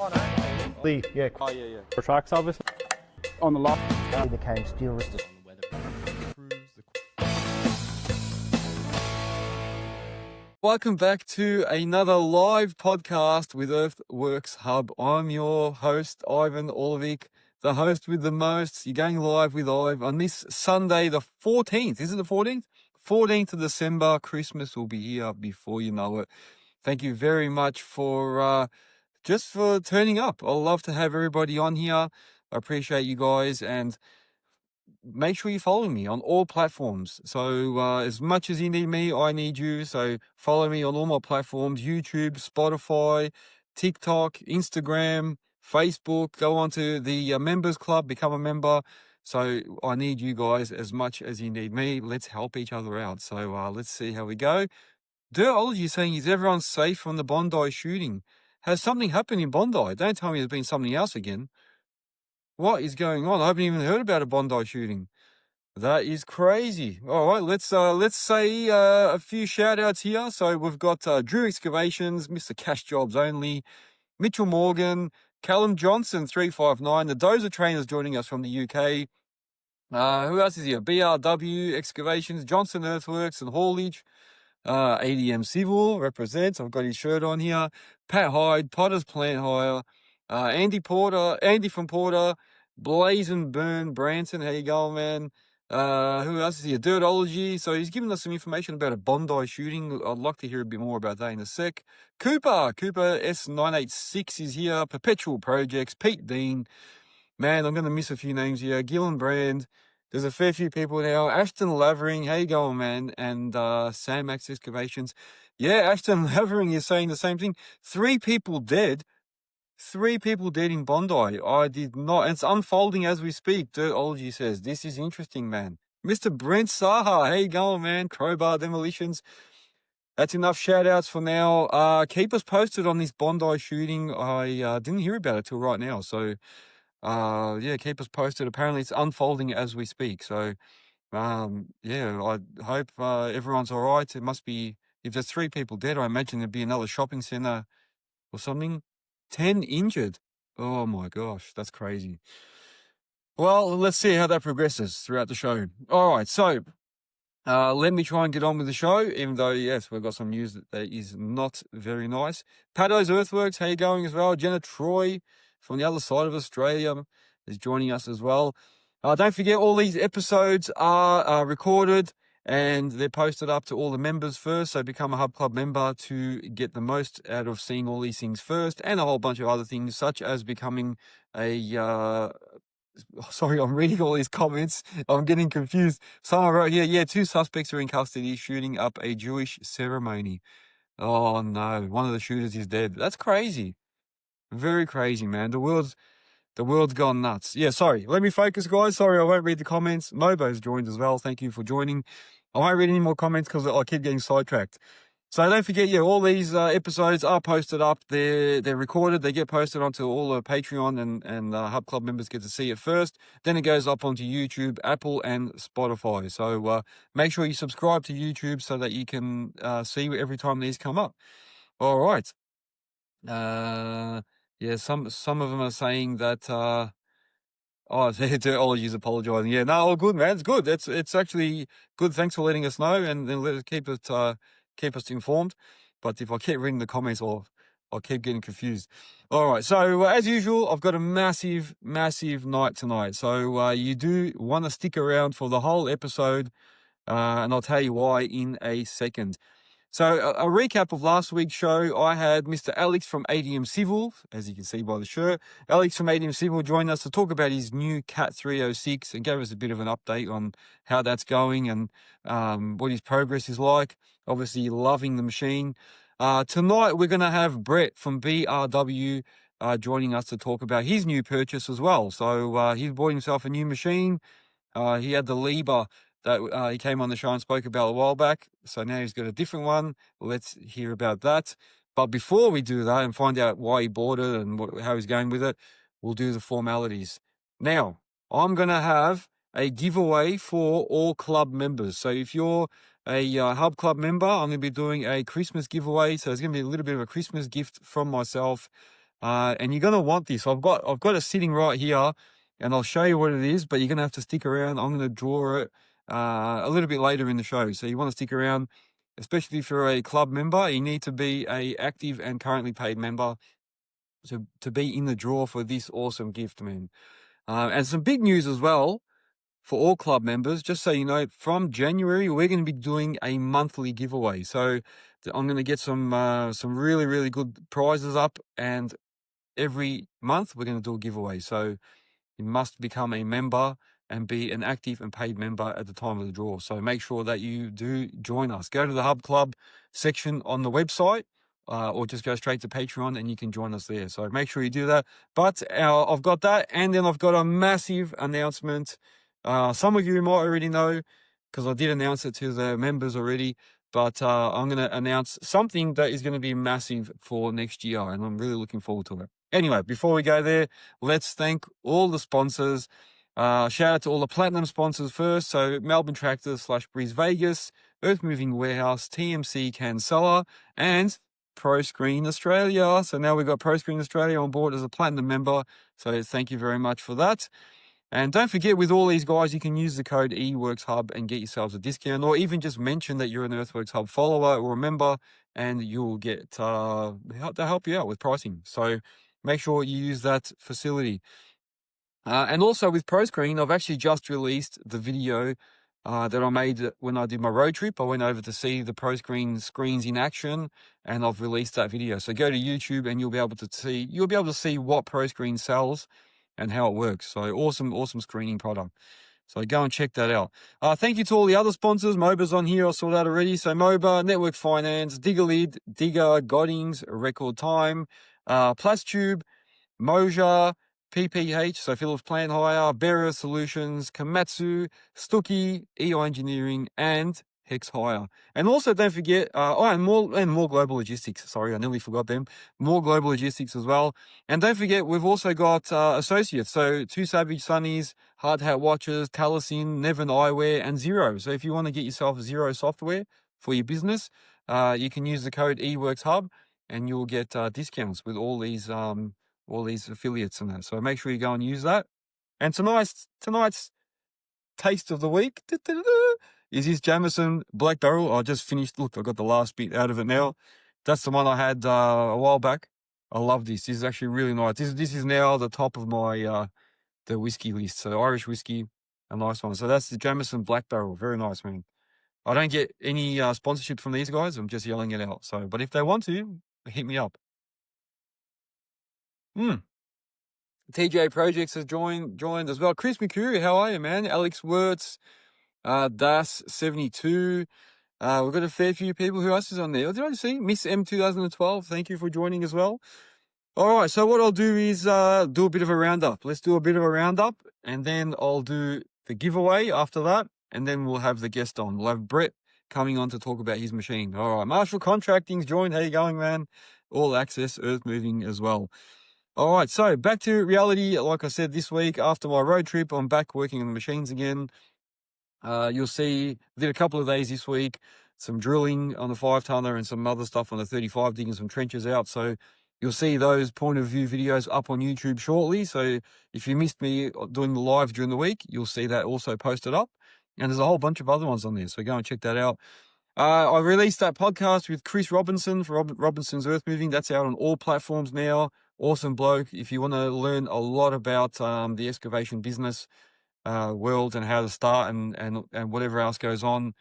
Yeah. Oh, yeah. For tracks, obviously. On the lot. The cane steel wrist. Welcome back to another live podcast with Earthworks Hub. I'm your host, Ivan Orlovic, the host with the most. You're going live with Ive on this Sunday, the 14th. Is it the 14th? 14th of December. Christmas will be here before you know it. Thank you very much for just for turning up. I love to have everybody on here. I appreciate you guys, and make sure you follow me on all platforms. So as much as you need me, I need you. So follow me on all my platforms: YouTube, Spotify, TikTok, Instagram, Facebook. Go on to the members club, become a member. So I need you guys as much as you need me. Let's help each other out. So let's see how we go. Dirtology is saying, is everyone safe from the Bondi shooting? Has something happened in Bondi? Don't tell me there's been something else again. What is going on? I haven't even heard about a Bondi shooting. That is crazy. All right, let's say a few shout outs here. So we've got BRW Excavations, Mr. Cash Jobs Only, Mitchell Morgan, Callum Johnson 359, the Dozer Trainers joining us from the UK. Who else is here? BRW Excavations, Johnson Earthworks and Haulage. ADM Civil represents. I've got his shirt on here. Pat Hyde, Potter's Plant Hire. Andy from Porter, Blazing Burn Branson. How you going, man? Who else is here? Dirtology. So he's giving us some information about a Bondi shooting. I'd like to hear a bit more about that in a sec. Cooper S986 is here. Perpetual Projects. Pete Dean. Man, I'm going to miss a few names here. Gillen Brand. There's a fair few people now. Ashton Lavering, how you going, man? And Sam Max Excavations. Yeah, Ashton Lavering is saying the same thing. 3 people dead. 3 people dead in Bondi. I did not. It's unfolding as we speak. Dirtology says, this is interesting, man. Mr. Brent Saha, how you going, man? Crowbar Demolitions. That's enough shout outs for now. Keep us posted on this Bondi shooting. I didn't hear about it till right now. So, yeah, keep us posted. Apparently it's unfolding as we speak. So, yeah, I hope everyone's all right. It must be, if there's 3 people dead, I imagine there'd be another shopping centre or something. 10 injured. Oh my gosh, that's crazy. Well, let's see how that progresses throughout the show. All right, so let me try and get on with the show, even though, yes, we've got some news that is not very nice. Paddo's Earthworks, how you going as well? Jenna Troy from the other side of Australia is joining us as well. Don't forget, all these episodes are recorded and they're posted up to all the members first. So become a Hub Club member to get the most out of seeing all these things first, and a whole bunch of other things, such as becoming a... Sorry, I'm reading all these comments. I'm getting confused. Someone wrote here, yeah, 2 suspects are in custody shooting up a Jewish ceremony. Oh no, one of the shooters is dead. That's crazy. Very crazy, man. The world's gone nuts. Yeah, sorry. Let me focus, guys. Sorry, I won't read the comments. Mobo's joined as well. Thank you for joining. I won't read any more comments because I keep getting sidetracked. So don't forget, yeah, all these episodes are posted up. They're recorded. They get posted onto all the Patreon and Hub Club members get to see it first. Then it goes up onto YouTube, Apple, and Spotify. So make sure you subscribe to YouTube so that you can see every time these come up. All right. Yeah, some of them are saying that Dirtology's apologising. Yeah, no, all good, man. It's good. It's actually good. Thanks for letting us know, and then let us keep us informed. But if I keep reading the comments, I'll keep getting confused. All right. So as usual, I've got a massive night tonight. So you do want to stick around for the whole episode, and I'll tell you why in a second. So a recap of last week's show, I had Mr. Alex from ADM Civil, as you can see by the shirt. Alex from ADM Civil joined us to talk about his new Cat 306 and gave us a bit of an update on how that's going and what his progress is like. Obviously, loving the machine. Tonight, we're going to have Brett from BRW joining us to talk about his new purchase as well. So he's bought himself a new machine. He had the Liebherr that he came on the show and spoke about a while back. So now he's got a different one. Let's hear about that. But before we do that and find out why he bought it and how he's going with it, we'll do the formalities. Now, I'm going to have a giveaway for all club members. So if you're a Hub Club member, I'm going to be doing a Christmas giveaway. So it's going to be a little bit of a Christmas gift from myself. and you're going to want this. I've got it sitting right here, and I'll show you what it is, but you're going to have to stick around. I'm going to draw it a little bit later in the show. So you want to stick around, especially if you're a club member. You need to be a active and currently paid member to be in the draw for this awesome gift, man. And some big news as well for all club members. Just so you know, from January, we're going to be doing a monthly giveaway. So I'm going to get some really, really good prizes up, and every month we're going to do a giveaway. So you must become a member and be an active and paid member at the time of the draw. So make sure that you do join us. Go to the Hub Club section on the website, or just go straight to Patreon and you can join us there. So make sure you do that. But I've got that, and then I've got a massive announcement. Some of you might already know, because I did announce it to the members already. But I'm going to announce something that is going to be massive for next year, and I'm really looking forward to it. Anyway, before we go there, let's thank all the sponsors. Shout out to all the platinum sponsors first. So Melbourne Tractors / Breeze Vegas, Earthmoving Warehouse, TMC Cancella, and Pro Screen Australia. So now we've got Pro Screen Australia on board as a platinum member. So thank you very much for that. And don't forget, with all these guys, you can use the code Earthworks Hub and get yourselves a discount, or even just mention that you're an Earthworks Hub follower or a member, and you'll get to help you out with pricing. So make sure you use that facility. And also with ProScreen, I've actually just released the video that I made when I did my road trip. I went over to see the ProScreen screens in action, and I've released that video. So go to YouTube and you'll be able to see what ProScreen sells and how it works. So awesome screening product. So go and check that out. Thank you to all the other sponsors. MOBA's on here, I saw that already. So MOBA, Network Finance, Digger, Goddings, Record Time, Plastube, Moja, PPH, so Phillips Plant Hire, Bearer Solutions, Komatsu, Stucky, EI Engineering, and Hex Hire. And also don't forget, and more Global Logistics. Sorry, I nearly forgot them. More Global Logistics as well. And don't forget, we've also got associates. So Two Savage Sunnies, Hard Hat Watches, Taliesin, Nevin Eyewear, and Zero. So if you want to get yourself Zero software for your business, you can use the code Earthworks Hub, and you'll get discounts with all these affiliates and that. So make sure you go and use that. And tonight's taste of the week is this Jameson Black Barrel. I just finished. Look, I got the last bit out of it now. That's the one I had a while back. I love this. This is actually really nice. This is now the top of my the whiskey list. So Irish whiskey, a nice one. So that's the Jameson Black Barrel. Very nice, man. I don't get any sponsorship from these guys. I'm just yelling it out. So, but if they want to, hit me up. TJ Projects has joined as well. Chris McCurry, how are you, man? Alex Wirtz, Das72. We've got a fair few people. Who else is on there? Did I see? Miss M 2012. Thank you for joining as well. All right, so what I'll do is do a bit of a roundup. Let's do a bit of a roundup, and then I'll do the giveaway after that, and then we'll have the guest on. We'll have Brett coming on to talk about his machine. All right, Marshall Contracting's joined. How you going, man? All Access Earthmoving as well. All right, so back to reality. Like I said, this week after my road trip, I'm back working on the machines again. You'll see, did a couple of days this week, some drilling on the 5-tonner and some other stuff on the 35, digging some trenches out. So you'll see those point of view videos up on YouTube shortly. So if you missed me doing the live during the week, you'll see that also posted up. And there's a whole bunch of other ones on there. So go and check that out. I released that podcast with Chris Robinson for Robinson's Earthmoving. That's out on all platforms now. Awesome bloke. If you want to learn a lot about the excavation business world and how to start and whatever else goes on,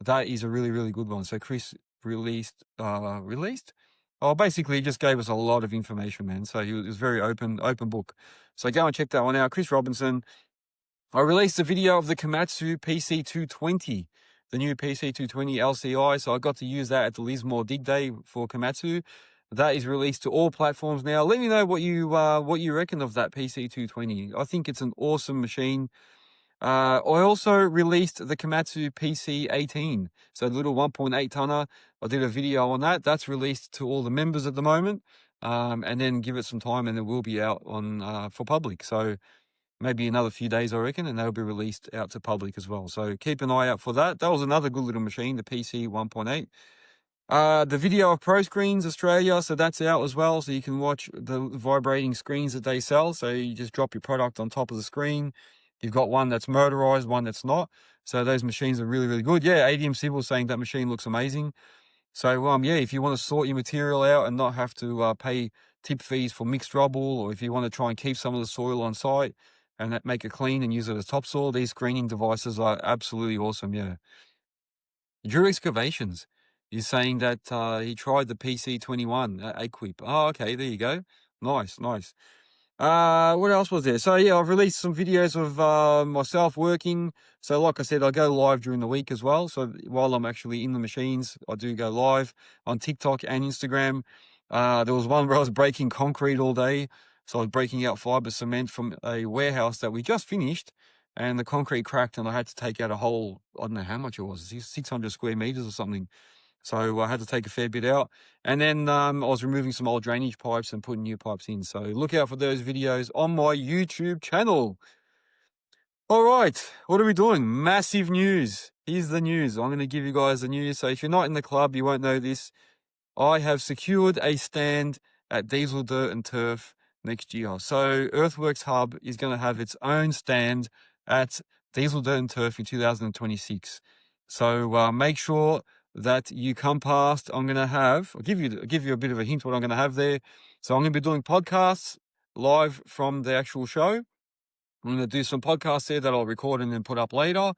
that is a really, really good one. So Chris released? Oh, basically he just gave us a lot of information, man. So he was very open book. So go and check that one out. Chris Robinson. I released a video of the Komatsu PC220, the new PC220 LCI. So I got to use that at the Lismore Dig Day for Komatsu. That is released to all platforms now. Let me know what you reckon of that PC220. I think it's an awesome machine. I also released the Komatsu PC18, so the little 1.8 tonner. I did a video on that. That's released to all the members at the moment, and then give it some time, and it will be out on for public. So maybe another few days, I reckon, and that'll be released out to public as well. So keep an eye out for that. That was another good little machine, the PC 1.8. The video of Pro Screens Australia, so that's out as well. So you can watch the vibrating screens that they sell. So you just drop your product on top of the screen. You've got one that's motorized, one that's not. So those machines are really, really good. Yeah, ADM Civil saying that machine looks amazing. So yeah, if you want to sort your material out and not have to pay tip fees for mixed rubble, or if you want to try and keep some of the soil on site and make it clean and use it as topsoil, these screening devices are absolutely awesome. Yeah. Drew Excavations is saying that he tried the PC21 Equip. Oh, okay, there you go. Nice, nice. What else was there? So yeah, I've released some videos of myself working. So like I said, I go live during the week as well. So while I'm actually in the machines, I do go live on TikTok and Instagram. There was one where I was breaking concrete all day. So I was breaking out fiber cement from a warehouse that we just finished, and the concrete cracked, and I had to take out a whole, I don't know how much it was, 600 square meters or something. So I had to take a fair bit out. And then I was removing some old drainage pipes and putting new pipes in. So look out for those videos on my YouTube channel. All right, what are we doing? Massive news. Here's the news. I'm going to give you guys the news. So if you're not in the club, you won't know this. I have secured a stand at Diesel Dirt and Turf next year. So Earthworks Hub is going to have its own stand at Diesel Dirt and Turf in 2026. So make sure that you come past. I'll give you a bit of a hint what I'm going to have there. So I'm going to be doing podcasts live from the actual show. I'm going to do some podcasts there that I'll record and then put up later.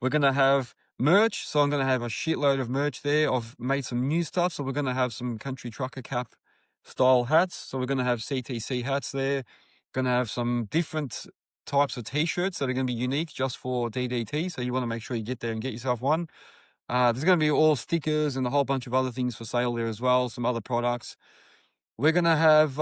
We're going to have merch. So I'm going to have a shitload of merch there. I've made some new stuff. So we're going to have some country trucker cap style hats. So we're going to have CTC hats there. Going to have some different types of t-shirts that are going to be unique just for DDT. So you want to make sure you get there and get yourself one. There's going to be all stickers and a whole bunch of other things for sale there as well. Some other products. We're going to have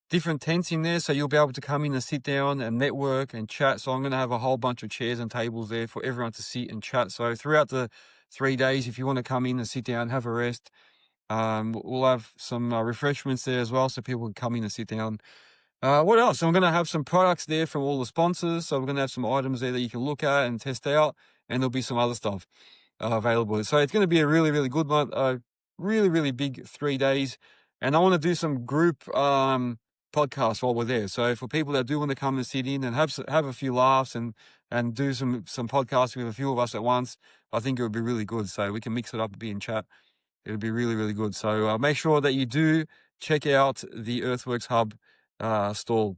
different tents in there, so you'll be able to come in and sit down and network and chat. So I'm going to have a whole bunch of chairs and tables there for everyone to sit and chat. So throughout the 3 days, if you want to come in and sit down, have a rest, we'll have some refreshments there as well, so people can come in and sit down. What else? So I'm going to have some products there from all the sponsors. So we're going to have some items there that you can look at and test out, and there'll be some other stuff available. So it's going to be a really, really good one, really, really big 3 days. And I want to do some group podcasts while we're there. So for people that do want to come and sit in and have a few laughs and do some podcasts with a few of us at once, I think it would be really good. So we can mix it up a bit and chat. It would be really, really good. So make sure that you do check out the Earthworks Hub stall.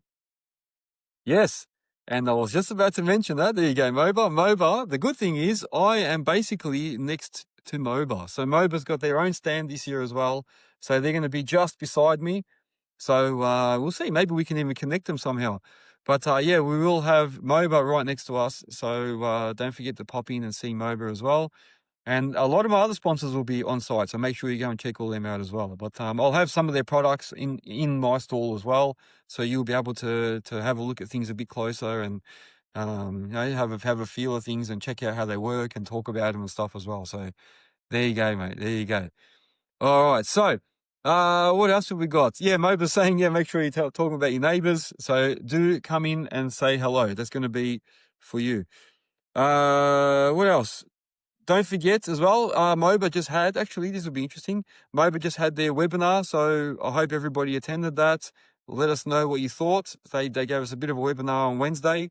Yes. And I was just about to mention that. There you go, MOBA. MOBA, the good thing is I am basically next to MOBA. So MOBA's got their own stand this year as well. So they're going to be just beside me. So we'll see. Maybe we can even connect them somehow. But yeah, we will have MOBA right next to us. So don't forget to pop in and see MOBA as well. And a lot of my other sponsors will be on site. So make sure you go and check all them out as well. But I'll have some of their products in my stall as well. So you'll be able to have a look at things a bit closer and have a feel of things and check out how they work and talk about them and stuff as well. So there you go, mate. There you go. All right. So what else have we got? Yeah, Moba's saying, yeah, make sure you talking about your neighbors. So do come in and say hello. That's going to be for you. What else? Don't forget as well, MOBA just had, actually, this will be interesting. MOBA just had their webinar, so I hope everybody attended that. Let us know what you thought. They gave us a bit of a webinar on Wednesday.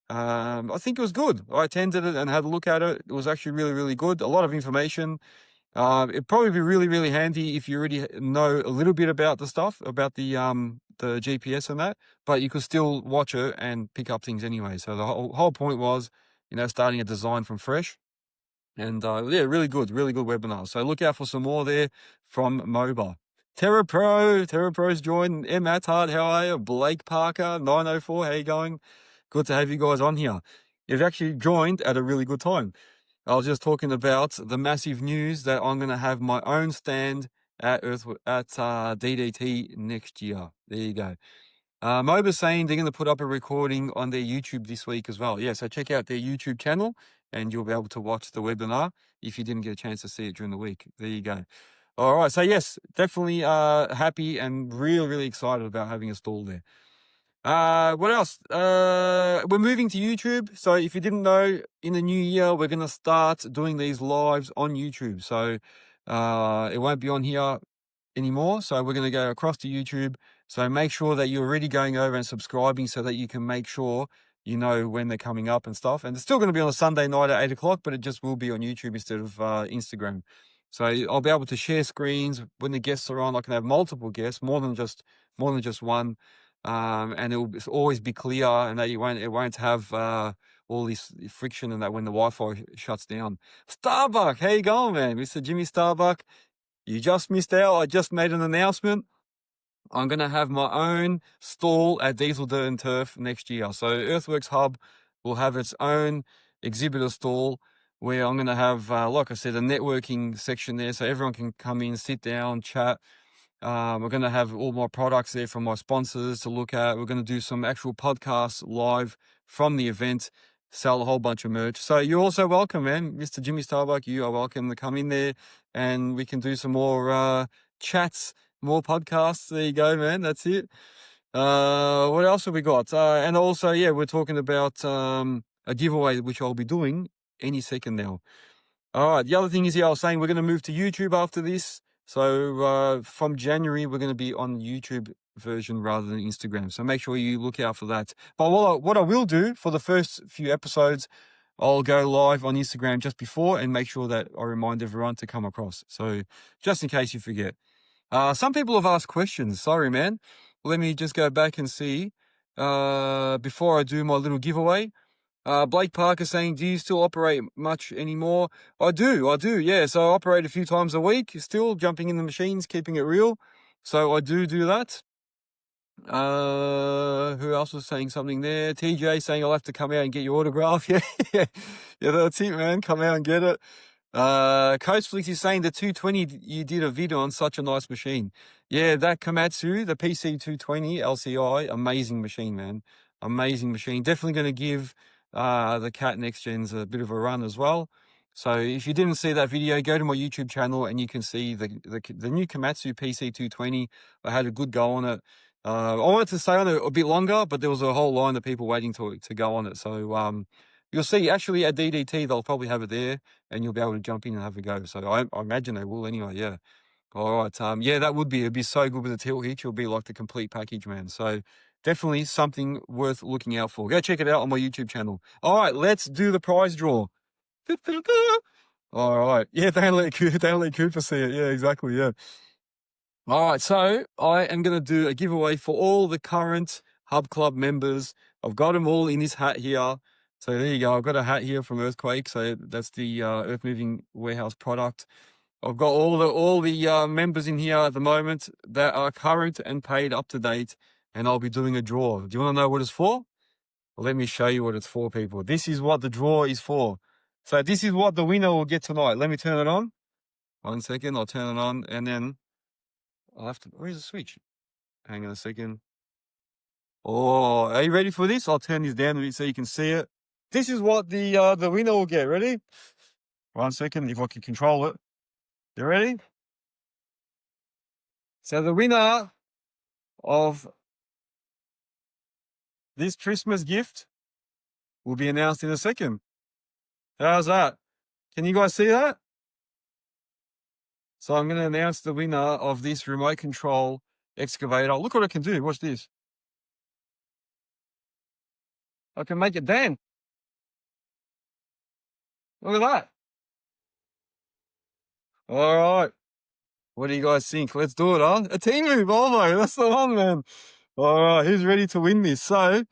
I think it was good. I attended it and had a look at it. It was actually really, really good. A lot of information. It'd probably be really, really handy if you already know a little bit about the stuff, about the GPS and that, but you could still watch it and pick up things anyway. So the whole point was, starting a design from fresh. And yeah, really good webinar. So look out for some more there from MOBA. TerraPro's joined. M. Attard, how are you? Blake Parker, 904, how you going? Good to have you guys on here. You've actually joined at a really good time. I was just talking about the massive news that I'm going to have my own stand at DDT next year. There you go. MOBA's saying they're going to put up a recording on their YouTube this week as well. Yeah, so check out their YouTube channel and you'll be able to watch the webinar if you didn't get a chance to see it during the week. There you go. All right, so yes, definitely happy and really, really excited about having a stall there. What else? We're moving to YouTube. So if you didn't know, in the new year, we're going to start doing these lives on YouTube. So It won't be on here anymore. So we're going to go across to YouTube. So make sure that you're already going over and subscribing so that you can make sure you know when they're coming up and stuff. And it's still going to be on a Sunday night at 8 o'clock, but it just will be on YouTube instead of Instagram. So I'll be able to share screens when the guests are on. I can have multiple guests, more than just one. And it will always be clear, and that it won't have all this friction and that when the Wi-Fi shuts down. Starbuck, how you going, man? Mr. Jimmy Starbuck, you just missed out. I just made an announcement. I'm going to have my own stall at Diesel Dirt and Turf next year. So Earthworks Hub will have its own exhibitor stall where I'm going to have, like I said, a networking section there so everyone can come in, sit down, chat. We're going to have all my products there from my sponsors to look at. We're going to do some actual podcasts live from the event, sell a whole bunch of merch. So you're also welcome, man. Mr. Jimmy Starbuck, you are welcome to come in there and we can do some more chats, more podcasts. There you go, man. That's it. What else have we got? And also, yeah, we're talking about a giveaway, which I'll be doing any second now. All right. The other thing is, I was saying we're going to move to YouTube after this. So from January, we're going to be on YouTube version rather than Instagram. So make sure you look out for that. But what I will do for the first few episodes, I'll go live on Instagram just before and make sure that I remind everyone to come across. So just in case you forget. Some people have asked questions. Sorry, man. Let me just go back and see before I do my little giveaway. Blake Parker saying, do you still operate much anymore? I do, yeah. So I operate a few times a week, still jumping in the machines, keeping it real. So I do that. Who else was saying something there? TJ saying, I'll have to come out and get your autograph. Yeah, yeah, that's it, man. Come out and get it. Coach Flix is saying the 220, you did a video on, such a nice machine. Yeah, that Komatsu, the PC220 LCI, amazing machine, man. Amazing machine. Definitely going to give the Cat Next Gens a bit of a run as well. So if you didn't see that video, go to my YouTube channel and you can see the new Komatsu PC220. I had a good go on it. I wanted to stay on it a bit longer, but there was a whole line of people waiting to go on it. So you'll see actually at DDT, they'll probably have it there and you'll be able to jump in and have a go. So I imagine they will anyway, yeah. All right. Yeah, it'd be so good with the tilt hitch. It'll be like the complete package, man. So definitely something worth looking out for. Go check it out on my YouTube channel. All right, let's do the prize draw. All right. Yeah, don't let Cooper see it. Yeah, exactly. Yeah. All right. So I am going to do a giveaway for all the current Hub Club members. I've got them all in this hat here. So there you go. I've got a hat here from Earthquake. So that's the Earthmoving warehouse product. I've got all the members in here at the moment that are current and paid up to date, and I'll be doing a draw. Do you want to know what it's for? Well, let me show you what it's for, people. This is what the draw is for. So this is what the winner will get tonight. Let me turn it on. 1 second, I'll turn it on, and then I'll have to. Where's the switch? Hang on a second. Oh, are you ready for this? I'll turn this down a bit so you can see it. This is what the winner will get. Ready? 1 second, if I can control it. You ready? So the winner of this Christmas gift will be announced in a second. How's that? Can you guys see that? So I'm going to announce the winner of this remote control excavator. Look what I can do. Watch this. I can make it dance. Look at that. All right. What do you guys think? Let's do it, huh? A team move, Volvo. That's the one, man. All right. Who's ready to win this? So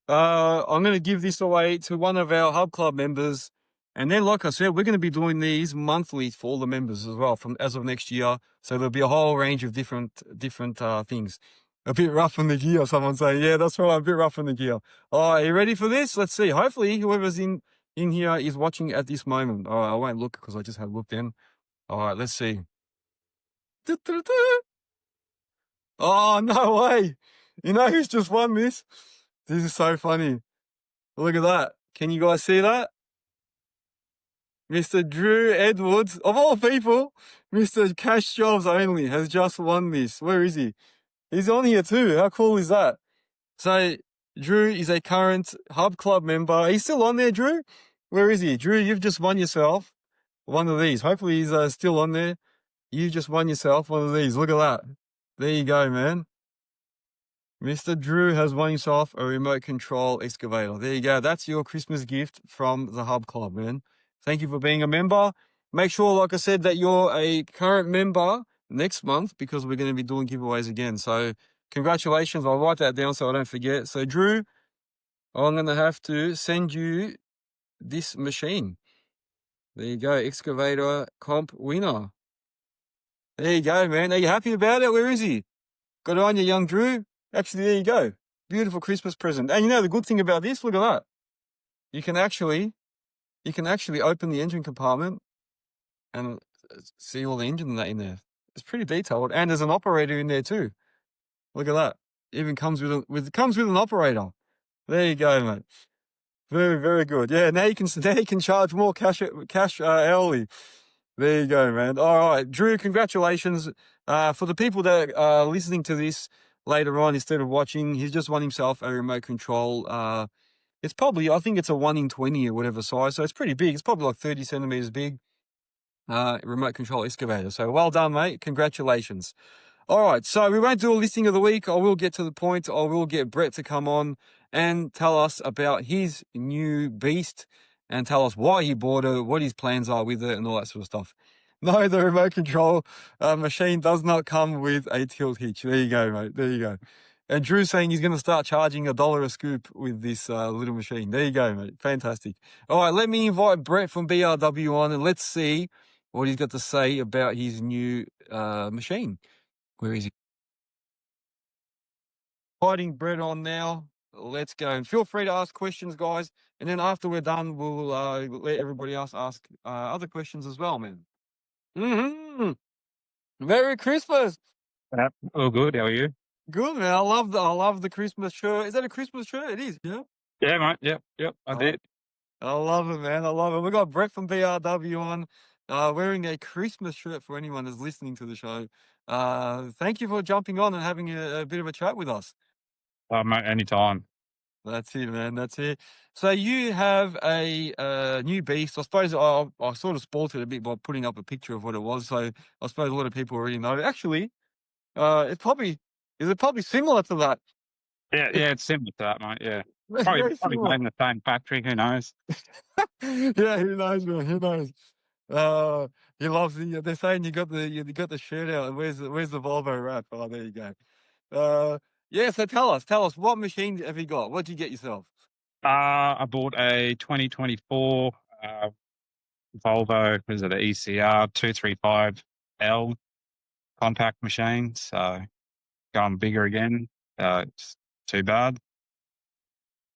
I'm going to give this away to one of our Hub Club members. And then, like I said, we're going to be doing these monthly for all the members as well from as of next year. So there'll be a whole range of different things. A bit rough on the gear, someone saying. Yeah, that's right, a bit rough on the gear. All right, you ready for this? Let's see. Hopefully, whoever's in here is watching at this moment. All right, I won't look because I just had looked in. All right, let's see. Oh, no way. You know who's just won this? This is so funny. Look at that. Can you guys see that? Mr. Drew Edwards, of all people, Mr. Cash Jobs Only has just won this. Where is he? He's on here too. How cool is that? So, Drew is a current Hub Club member. He's still on there, Drew? Where is he? Drew, you've just won yourself one of these. Hopefully he's still on there. You just won yourself one of these. Look at that. There you go, man. Mr. Drew has won himself a remote control excavator. There you go. That's your Christmas gift from the Hub Club, man. Thank you for being a member. Make sure, like I said, that you're a current member next month because we're going to be doing giveaways again. So congratulations. I'll write that down so I don't forget. So Drew, I'm going to have to send you this machine. There you go. Excavator comp winner. There you go, man. Are you happy about it? Where is he? Got it on you, young Drew. Actually, there you go. Beautiful Christmas present. And you know the good thing about this, look at that. You can actually open the engine compartment and see all the engine in there. It's pretty detailed. And there's an operator in there too. Look at that. Even comes with an operator. There you go, mate. Very, very good. Yeah, now you can charge more cash hourly. There you go, man. All right, Drew, congratulations. For the people that are listening to this later on instead of watching, he's just won himself a remote control. It's probably, I think it's a 1 in 20 or whatever size, so it's pretty big. It's probably like 30 centimeters big. Remote control excavator. So well done, mate. Congratulations. All right, so we won't do a listing of the week. I will get to the point. I will get Brett to come on and tell us about his new beast and tell us why he bought it, what his plans are with it, and all that sort of stuff. No, the remote control machine does not come with a tilt hitch. There you go, mate. There you go. And Drew's saying he's going to start charging $1 a scoop with this little machine. There you go, mate. Fantastic. All right, let me invite Brett from BRW on and let's see what he's got to say about his new machine. Where is he? Inviting Brett on now. Let's go. And feel free to ask questions, guys. And then after we're done, we'll let everybody else ask other questions as well, man. Merry Christmas. Yep. All good. How are you? Good, man. I love the Christmas shirt. Is that a Christmas shirt? It is, yeah. Yeah, mate. Yep. I did. I love it, man. I love it. We got Brett from BRW on, wearing a Christmas shirt for anyone that's listening to the show. Thank you for jumping on and having a bit of a chat with us. Mate, anytime. That's it, man. That's it. So you have a new beast. I suppose I sort of spoiled it a bit by putting up a picture of what it was. So I suppose a lot of people already know. Actually, is it probably similar to that? Yeah, it's similar to that, mate. Yeah. Very Probably similar. made in the same factory. Who knows? Yeah, who knows, man? Who knows? He loves the. They're saying you got the shirt out. And where's the Volvo wrap? Oh, there you go. Yeah. So tell us, what machine have you got? What did you get yourself? I bought a 2024 Volvo. Is it an ECR235EL compact machine? So going bigger again. It's too bad.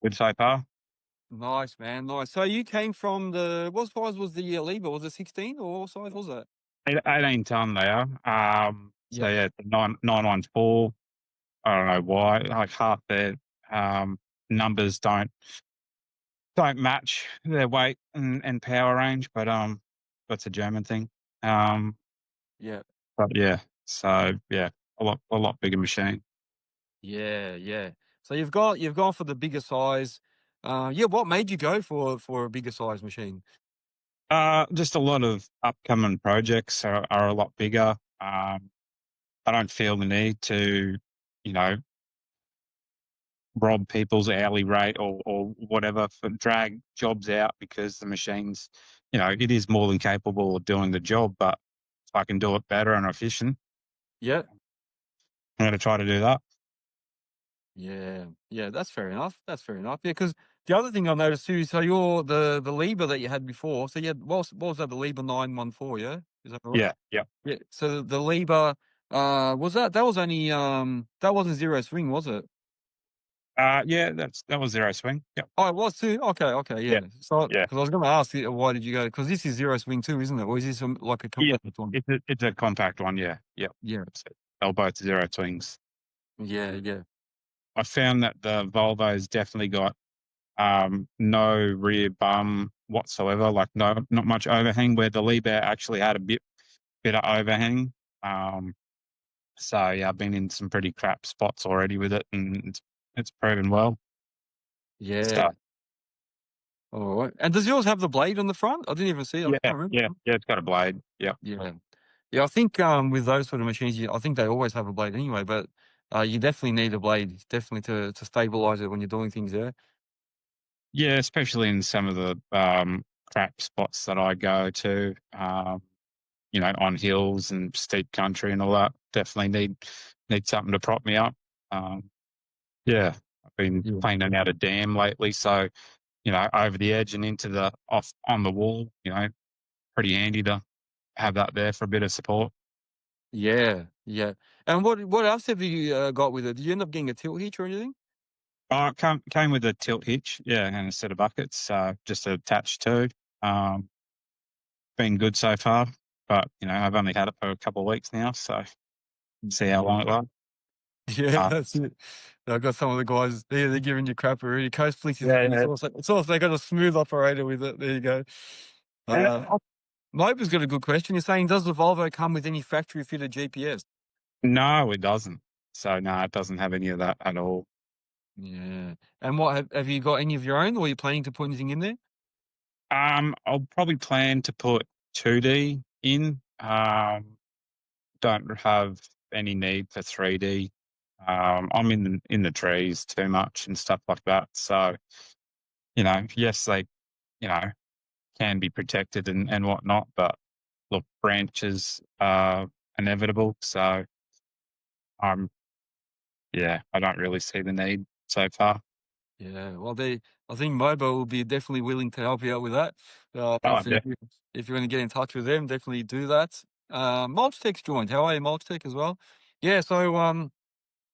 Good so far. Nice, man. Nice. So you came from what size was the Liebherr? Was it 16 or what size was that? 18 ton they are. So Yep. yeah, 914. I don't know why. Like half their numbers don't match their weight and power range, but that's a German thing. Yeah. But yeah, so yeah, a lot bigger machine. Yeah. So you've gone for the bigger size. Yeah. What made you go for a bigger size machine? Just a lot of upcoming projects are a lot bigger. I don't feel the need to, rob people's hourly rate or whatever for drag jobs out because the machine's, it is more than capable of doing the job, but if I can do it better and efficient, Yeah. I'm going to try to do that. Yeah, that's fair enough. Yeah, because the other thing I noticed too, so you're the Liebherr that you had before. So you had what was that, the Liebherr 914? Yeah, is that right? Yeah. Yeah. So the Liebherr, was that was only that wasn't zero swing, was it? Yeah, that was zero swing. Yep. Oh, it was too. Okay, yeah. So Yeah. because I was going to ask you, why did you go? Because this is zero swing too, isn't it? Or is this like a compact one? It's a compact one. Yeah. Yeah. They're both zero swings. Yeah. I found that the Volvo's definitely got no rear bum whatsoever, like not much overhang, where the Liebherr actually had a bit of overhang. So yeah, I've been in some pretty crap spots already with it, and it's proven well. Yeah. So, All right. And does yours have the blade on the front? I didn't even see it. I can't remember. yeah, it's got a blade. Yeah. Yeah. Yeah, I think with those sort of machines, I think they always have a blade anyway, but you definitely need a blade, definitely to stabilize it when you're doing things there. Yeah, especially in some of the crap spots that I go to, on hills and steep country and all that. Definitely need something to prop me up. Um, yeah, I've been Yeah. cleaning out a dam lately, so over the edge and into the off on the wall. Pretty handy to have that there for a bit of support. Yeah, yeah. And what else have you got with it? Did you end up getting a tilt hitch or anything? It came with a tilt hitch, yeah, and a set of buckets, just attached to. Um, Been good so far, but I've only had it for a couple of weeks now, so see how long it lasts. Yeah, Uh, that's it. I've got some of the guys there, they're giving you crap already. Coast Fleece is yeah, yeah. it's also they got a smooth operator with it. There you go. Uh, Moba's got a good question. He's saying, does the Volvo come with any factory fitted GPS? no, it doesn't. So no, it doesn't have any of that at all. Yeah. And what have you got any of your own, or are you planning to put anything in there? I'll probably plan to put 2D in. Don't have any need for 3D. I'm in the trees too much and stuff like that. So, yes, they, you know, can be protected and whatnot, but look, branches are inevitable. So I don't really see the need so far. Yeah, well, I think Moba will be definitely willing to help you out with that. Oh, yeah. If you're going to get in touch with them, definitely do that. Mulchtech's joined. How are you, Mulchtech, as well? Yeah, so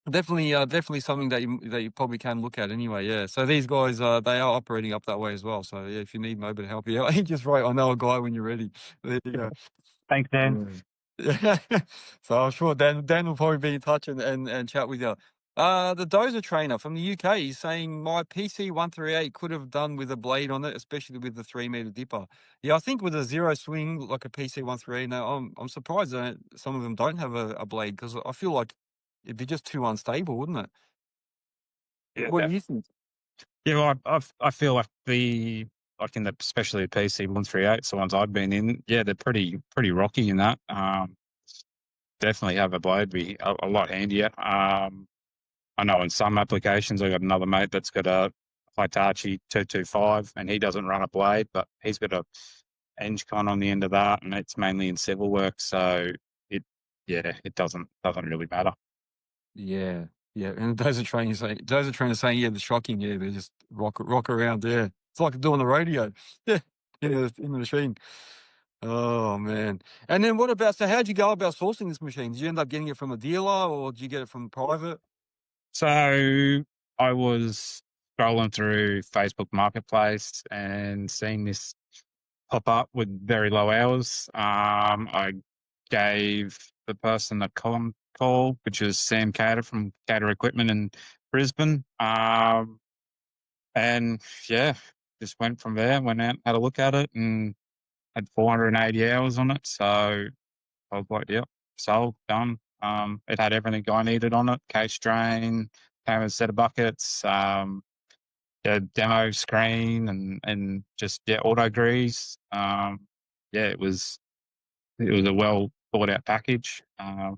definitely something that you probably can look at anyway. Yeah, so these guys they are operating up that way as well. So yeah, if you need Moba to help you out, just write, "I know a guy," when you're ready. There you go. Thanks, Dan. Mm. Yeah. So I'm sure Dan will probably be in touch and chat with you. The dozer trainer from the UK is saying my PC138 could have done with a blade on it, especially with the 3 meter dipper. Yeah, I think with a zero swing like a PC138, now I'm surprised that some of them don't have a blade, because I feel like it'd be just too unstable, wouldn't it? What Yeah. do you think? Yeah, well, I feel like like in the especially the PC 138s, the ones I've been in, yeah, they're pretty rocky in that. Definitely have a blade be a lot handier. I know in some applications, I got another mate that's got a Hitachi 225, and he doesn't run a blade, but he's got a Engcon on the end of that, and it's mainly in civil work, so it it doesn't really matter. Yeah, yeah. And those are trainers saying, yeah, the shocking, yeah, they just rock around there. It's like doing the radio. Yeah, in the machine. Oh man. And then what about, so how'd you go about sourcing this machine? Did you end up getting it from a dealer, or did you get it from private? So I was scrolling through Facebook Marketplace and seeing this pop up with very low hours. I gave the person a call, which is Sam Cater from Cater Equipment in Brisbane. And yeah, just went from there, went out, had a look at it, and had 480 hours on it. So I was like, yep, sold, done. It had everything I needed on it: case drain, came with a set of buckets, demo screen, and just auto grease. It was a well thought out package. I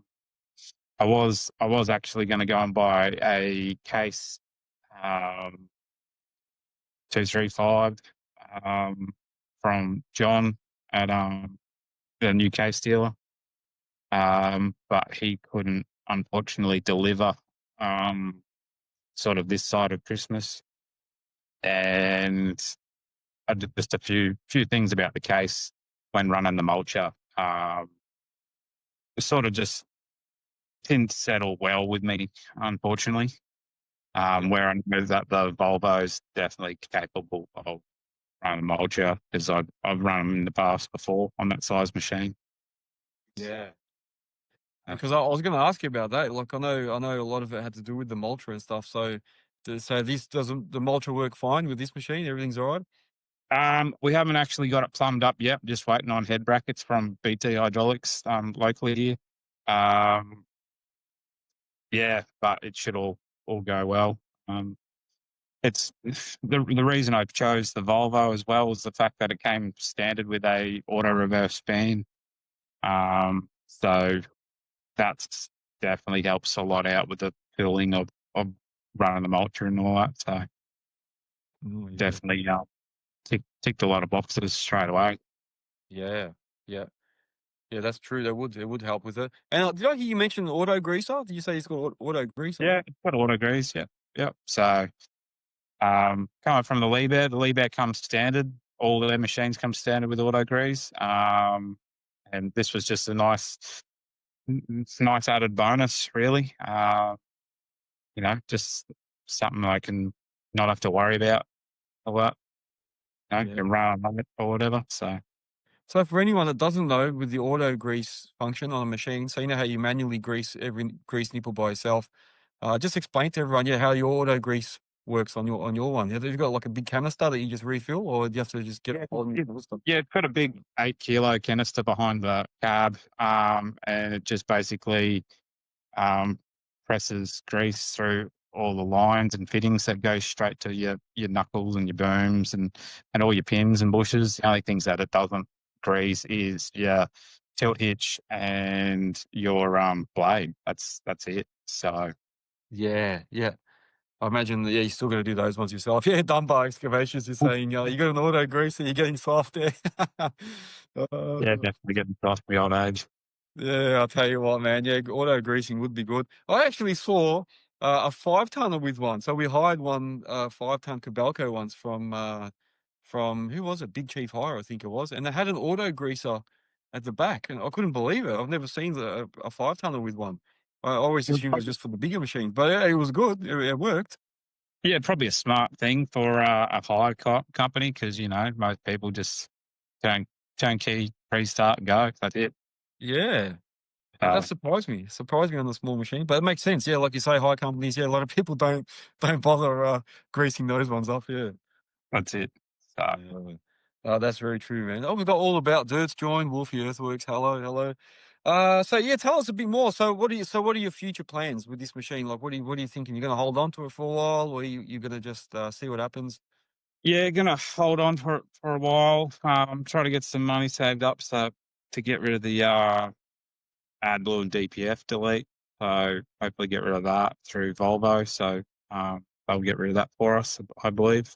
was actually going to go and buy a case, 235, from John at the new case dealer, but he couldn't unfortunately deliver sort of this side of Christmas. And I did just a few things about the case when running the mulcher. Sort of just didn't settle well with me, unfortunately. Where I know that the Volvo is definitely capable of running a mulcher, because I've run them in the past before on that size machine. Yeah. Uh, Because I was going to ask you about that. Like, I know a lot of it had to do with the mulcher and stuff. So, this doesn't the mulcher work fine with this machine? Everything's all right. we haven't actually got it plumbed up yet. Just waiting on head brackets from BT Hydraulics locally here. Um, yeah, but it should all go well. It's the reason I chose the Volvo as well was the fact that it came standard with a auto reverse span. So that's definitely helps a lot out with the filling of running the mulcher and all that. So Oh, yeah. definitely ticked a lot of boxes straight away. Yeah. Yeah. Yeah, that's true. It would help with it. And did I hear you mention auto greaser? Did you say it's got auto greaser? Yeah, it's got auto grease. Yep. Yep. So coming from the Liebherr comes standard. All their machines come standard with auto grease. And this was just a nice added bonus, really. Just something I can not have to worry about a lot. Yeah. Can run on it or whatever. So for anyone that doesn't know, with the auto grease function on a machine, so you know how you manually grease every grease nipple by yourself. Just explain to everyone, how your auto grease works on your one. Have you got like a big canister that you just refill, or do you have to just get Yeah, it on your stuff? yeah, it's got a big 8 kilo canister behind the cab, and it just basically presses grease through all the lines and fittings that go straight to your knuckles and your booms and all your pins and bushes. The only things that it doesn't grease is your tilt hitch and your blade. That's it. So Yeah, yeah. I imagine, you're still got to do those ones yourself. Yeah, done by excavations. You're saying, you got an auto greaser, you're getting soft there. yeah, Uh, definitely getting past my old age. Yeah, I'll tell you what, man. Yeah, auto greasing would be good. I actually saw a 5 tonner with one. So we hired one 5 ton Cabelco once from who was it? Big Chief Hire, I think it was, and they had an auto greaser at the back, and I couldn't believe it. I've never seen a 5 tonner with one. I always assumed it was just for the bigger machines, but yeah, it was good. It worked. Yeah, probably a smart thing for a hire company because most people just turnkey pre-start go. That's it. Yeah. That So surprised me. Surprised me on the small machine, but it makes sense. Yeah, like you say, high companies. Yeah, a lot of people don't bother greasing those ones up. Yeah, that's it. So yeah. That's very true, man. Oh, we've got all about Dirt's joined. Wolfie Earthworks. Hello, hello. So yeah, tell us a bit more. So what are your future plans with this machine? Like, what are you thinking? You're going to hold on to it for a while, or you going to just see what happens? yeah, gonna hold on for a while. Try to get some money saved up so to get rid of the AdBlue and DPF delete. So hopefully get rid of that through Volvo. So they'll get rid of that for us, I believe.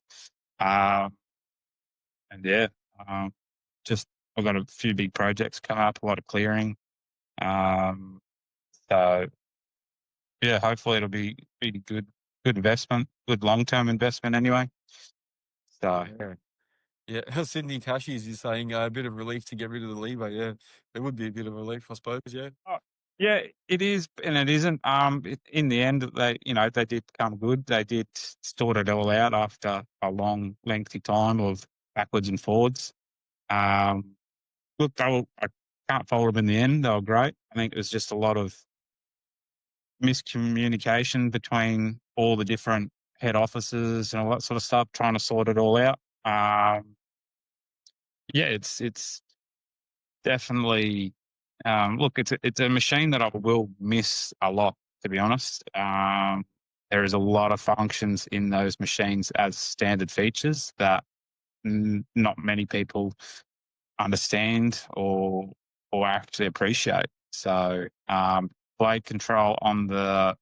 And yeah, um, just I've got a few big projects coming up, a lot of clearing. Um, so yeah, hopefully it'll be good investment, good long term investment anyway. So Yeah. Yeah, Sydney Tashies is saying a bit of relief to get rid of the lever. Yeah, it would be a bit of relief, I suppose. Yeah. oh, yeah, it is and it isn't. In the end, they did come good. They did sort it all out after a long, lengthy time of backwards and forwards. Um, look, I can't fault them in the end. They were great. I think it was just a lot of miscommunication between all the different head offices and all that sort of stuff, trying to sort it all out. Yeah, it's definitely look, it's a machine that I will miss a lot, to be honest. There is a lot of functions in those machines as standard features that not many people understand or actually appreciate. So blade control on the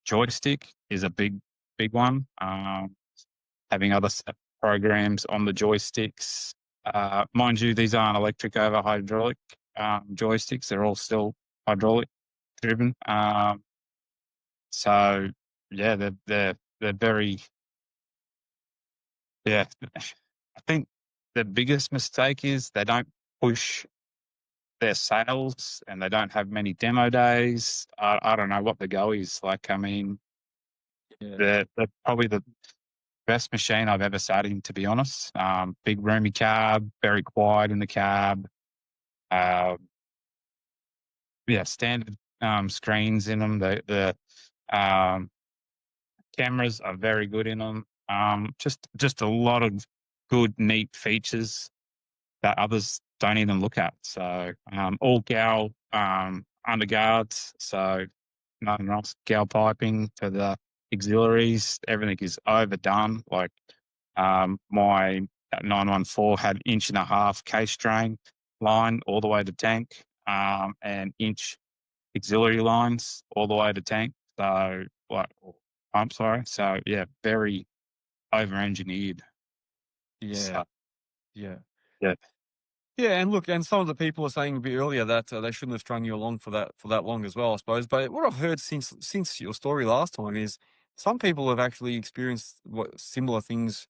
joystick is a big one. Having other programs on the joysticks. Mind you, these aren't electric over hydraulic joysticks. They're all still hydraulic driven. So yeah, they're very yeah. I think the biggest mistake is they don't push their sales and they don't have many demo days. I don't know what the go is. Like, I mean, Yeah. they're probably the best machine I've ever sat in, to be honest. Big roomy cab, very quiet in the cab. Uh, yeah, standard screens in them. The cameras are very good in them. Just a lot of good, neat features that others don't even look at. So all gal underguards. So nothing else. Gal piping for the auxiliaries. Everything is overdone. Like my 914 had 1.5 inch case drain line all the way to tank. and inch auxiliary lines all the way to tank. So, like, pump, sorry. So, yeah, very over-engineered. Yeah, So, yeah. yeah. Yeah, and look, and some of the people are saying a bit earlier that they shouldn't have strung you along for that long as well, I suppose. But what I've heard since your story last time is some people have actually experienced similar things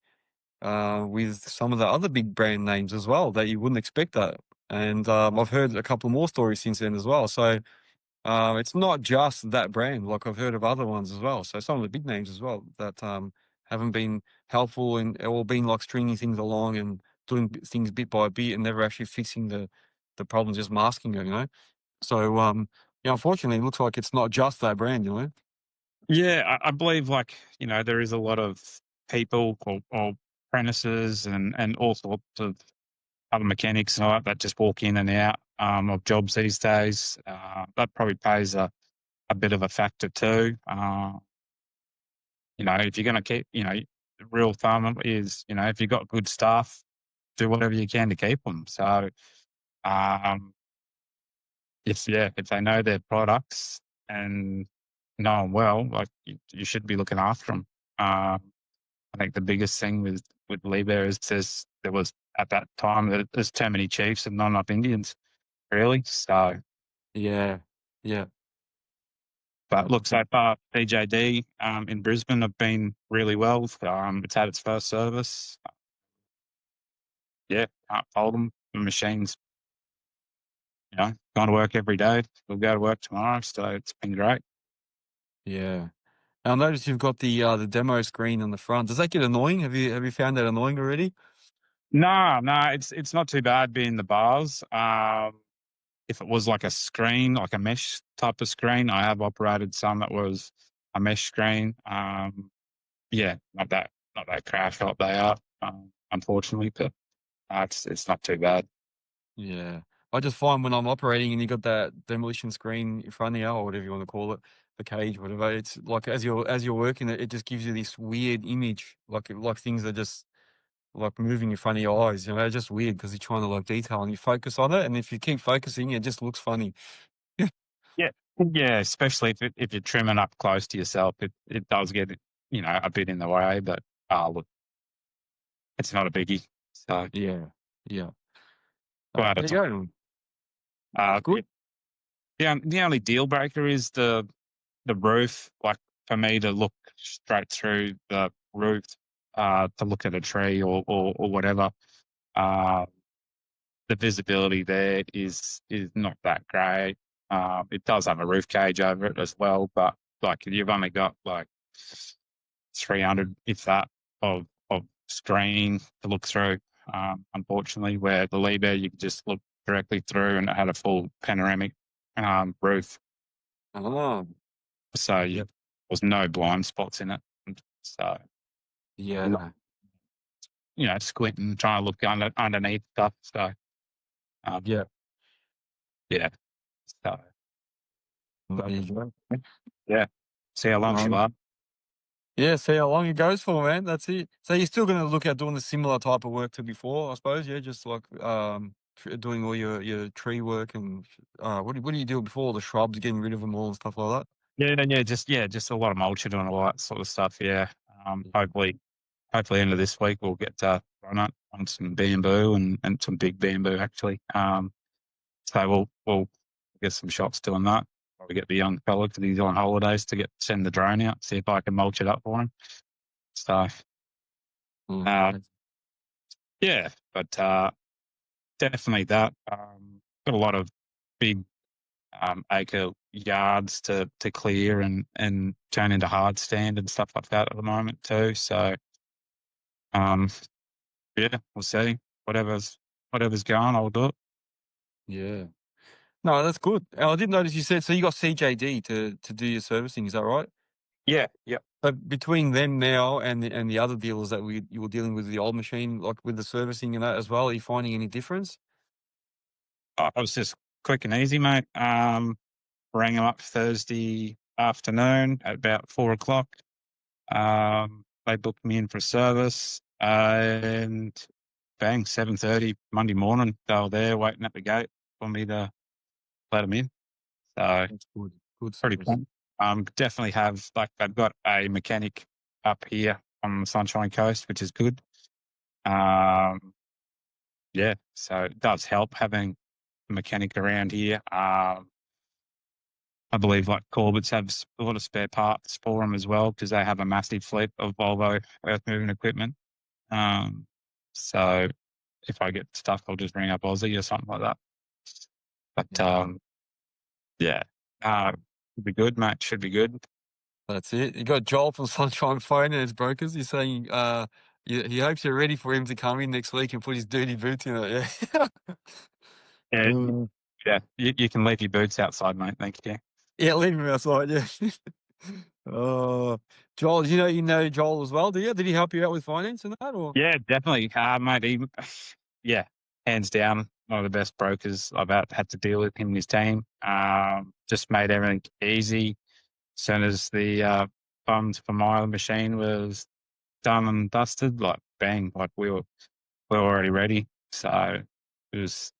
with some of the other big brand names as well that you wouldn't expect that. And I've heard a couple more stories since then as well. So it's not just that brand. Like I've heard of other ones as well. So some of the big names as well that haven't been helpful and or been like stringing things along and doing things bit by bit and never actually fixing the problem, just masking it. So yeah, unfortunately, it looks like it's not just that brand. Yeah, I believe, like, there is a lot of people or apprentices and all sorts of other mechanics and all that just walk in and out of jobs these days. That probably plays a bit of a factor too. If you're going to keep, the real thumb is, if you've got good staff, do whatever you can to keep them. So, um, if they know their products and know them well, like you should be looking after them. I think the biggest thing with Liebherr is there was at that time that there's too many chiefs and not enough Indians, really. So, Yeah, yeah, but look, so far PJD in Brisbane have been really well. It's had its first service. Yeah, can't fault them. The machine's gone to work every day. We'll go to work tomorrow, so it's been great. yeah. And I noticed you've got the demo screen on the front. Does that get annoying? Have you found that annoying already? No, it's not too bad being the bars. If it was like a screen, like a mesh type of screen, I have operated some that was a mesh screen. Yeah, not that crash up they are, unfortunately, but it's not too bad. Yeah. I just find when I'm operating and you got that demolition screen in front of you or whatever you want to call it, the cage, whatever, it's like as you're working it, it just gives you this weird image, like things are just like moving in front of your eyes. It's just weird because you're trying to like detail and you focus on it, and if you keep focusing, it just looks funny. Yeah, yeah, especially if you're trimming up close to yourself, it does get a bit in the way, but look, it's not a biggie. So Yeah, yeah. glad There you it's go. That's good. the only deal breaker is the roof. Like, for me to look straight through the roof, to look at a tree or whatever, uh, the visibility there is not that great. It does have a roof cage over it as well, but like you've only got like 300, if that, of screen to look through. Unfortunately, where the Liebherr you could just look directly through, and it had a full panoramic roof, Oh, so there yep. was no blind spots in it. So I'm not, Yeah, squinting, trying to look underneath stuff. So um, yeah. yeah, so There you go. yeah, see how long she Um, lasts. yeah, see how long it goes for, man. That's it. So you're still going to look at doing the similar type of work to before, I suppose. Yeah, just like doing all your tree work and what do you do before the shrubs, getting rid of them all and stuff like that. Just a lot of mulching and all that sort of stuff. Yeah, hopefully end of this week we'll get to run it on some bamboo and some big bamboo actually. So we'll get some shots doing that. Probably get the young fella because he's on holidays to send the drone out, see if I can mulch it up for him. So uh, Mm. yeah, but definitely that. Got a lot of big acre yards to clear and turn into hard stand and stuff like that at the moment too. So um, yeah, we'll see. Whatever's going, I'll do it. Yeah. No, that's good. I did notice you said so you got CJD to do your servicing. Is that right? Yeah, yeah. So between them now and the other dealers that you were dealing with the old machine, like with the servicing and that as well, are you finding any difference? I was just quick and easy, mate. Rang them up Thursday afternoon at about 4 o'clock. They booked me in for service, and bang, 7:30 Monday morning, they were there waiting at the gate for me to let them in. So That's good. Good pretty service. pumped. Definitely have, like, they've got a mechanic up here on the Sunshine Coast, which is good. Yeah, so it does help having a mechanic around here. I believe like Corbett's have a lot of spare parts for them as well because they have a massive fleet of Volvo earth-moving equipment. So if I get stuck, I'll just ring up Aussie or something like that. But yeah, should be good, mate. Should be good. That's it. You got Joel from Sunshine Finance Brokers. He's saying he hopes you're ready for him to come in next week and put his dirty boots in it. Yeah. Yeah, yeah. You can leave your boots outside, mate. Thank you. Yeah, leave him outside. Yeah. Oh, Joel, you know Joel as well, do you? Did he help you out with finance and that, or? Yeah, definitely, mate. Yeah, hands down, one of the best brokers I've had to deal with. Him and his team. Just made everything easy. As soon as the funds for my machine was done and dusted, like bang, like we were already ready. So it was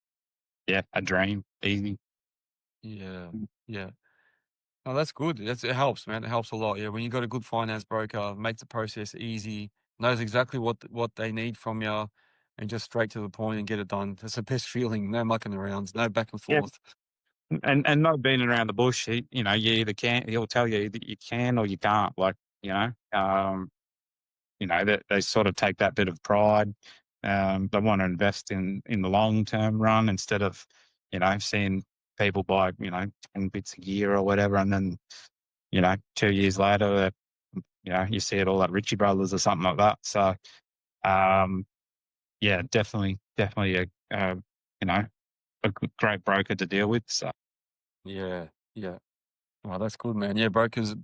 a dream, easy. Yeah, yeah. Oh, that's good. It helps, man. It helps a lot. Yeah, when you got a good finance broker, makes the process easy, knows exactly what they need from you, and just straight to the point and get it done. It's the best feeling. No mucking around, no back and Yeah, forth. and not being around the bush. You either can. He'll tell you that you can or you can't. Like that they sort of take that bit of pride. They want to invest in the long term run instead of seeing people buy 10 bits a year or whatever, and then 2 years later, you see it all at Ritchie Brothers or something like that. So, yeah, definitely a great broker to deal with. So, Yeah, yeah. Oh, that's good, man. Yeah, brokers,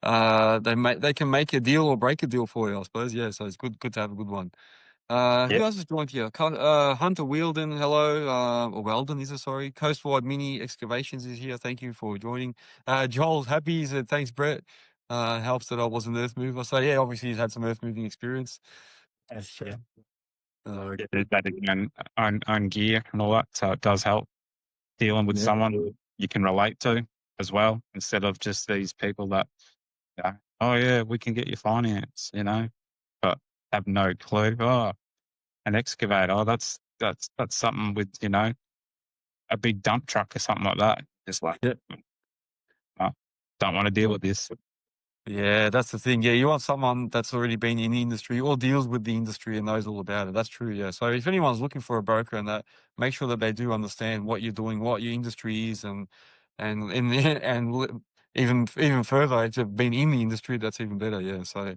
they can make a deal or break a deal for you, I suppose. Yeah, so it's good to have a good one. yeah, Who else has joined here? Hunter Wielden, hello. Or Weldon, is it? Sorry. Coastwide Mini Excavations is here. Thank you for joining. Joel's happy. He said, thanks, Brett. Helps that I was an earth mover. So, yeah, obviously he's had some earth moving experience. yeah, Good. that is own gear and all that. So it does help dealing with Yeah. someone you can relate to as well, instead of just these people that, oh yeah, we can get you finance, but have no clue. Oh, an excavator. Oh, that's something with, a big dump truck or something like that. Just like, Yeah. oh, don't want to deal with this. Yeah, that's the thing. Yeah, you want someone that's already been in the industry or deals with the industry and knows all about it. That's true. Yeah. So if anyone's looking for a broker and that, make sure that they do understand what you're doing, what your industry is, and in the even further, if you've been in the industry, that's even better. Yeah. So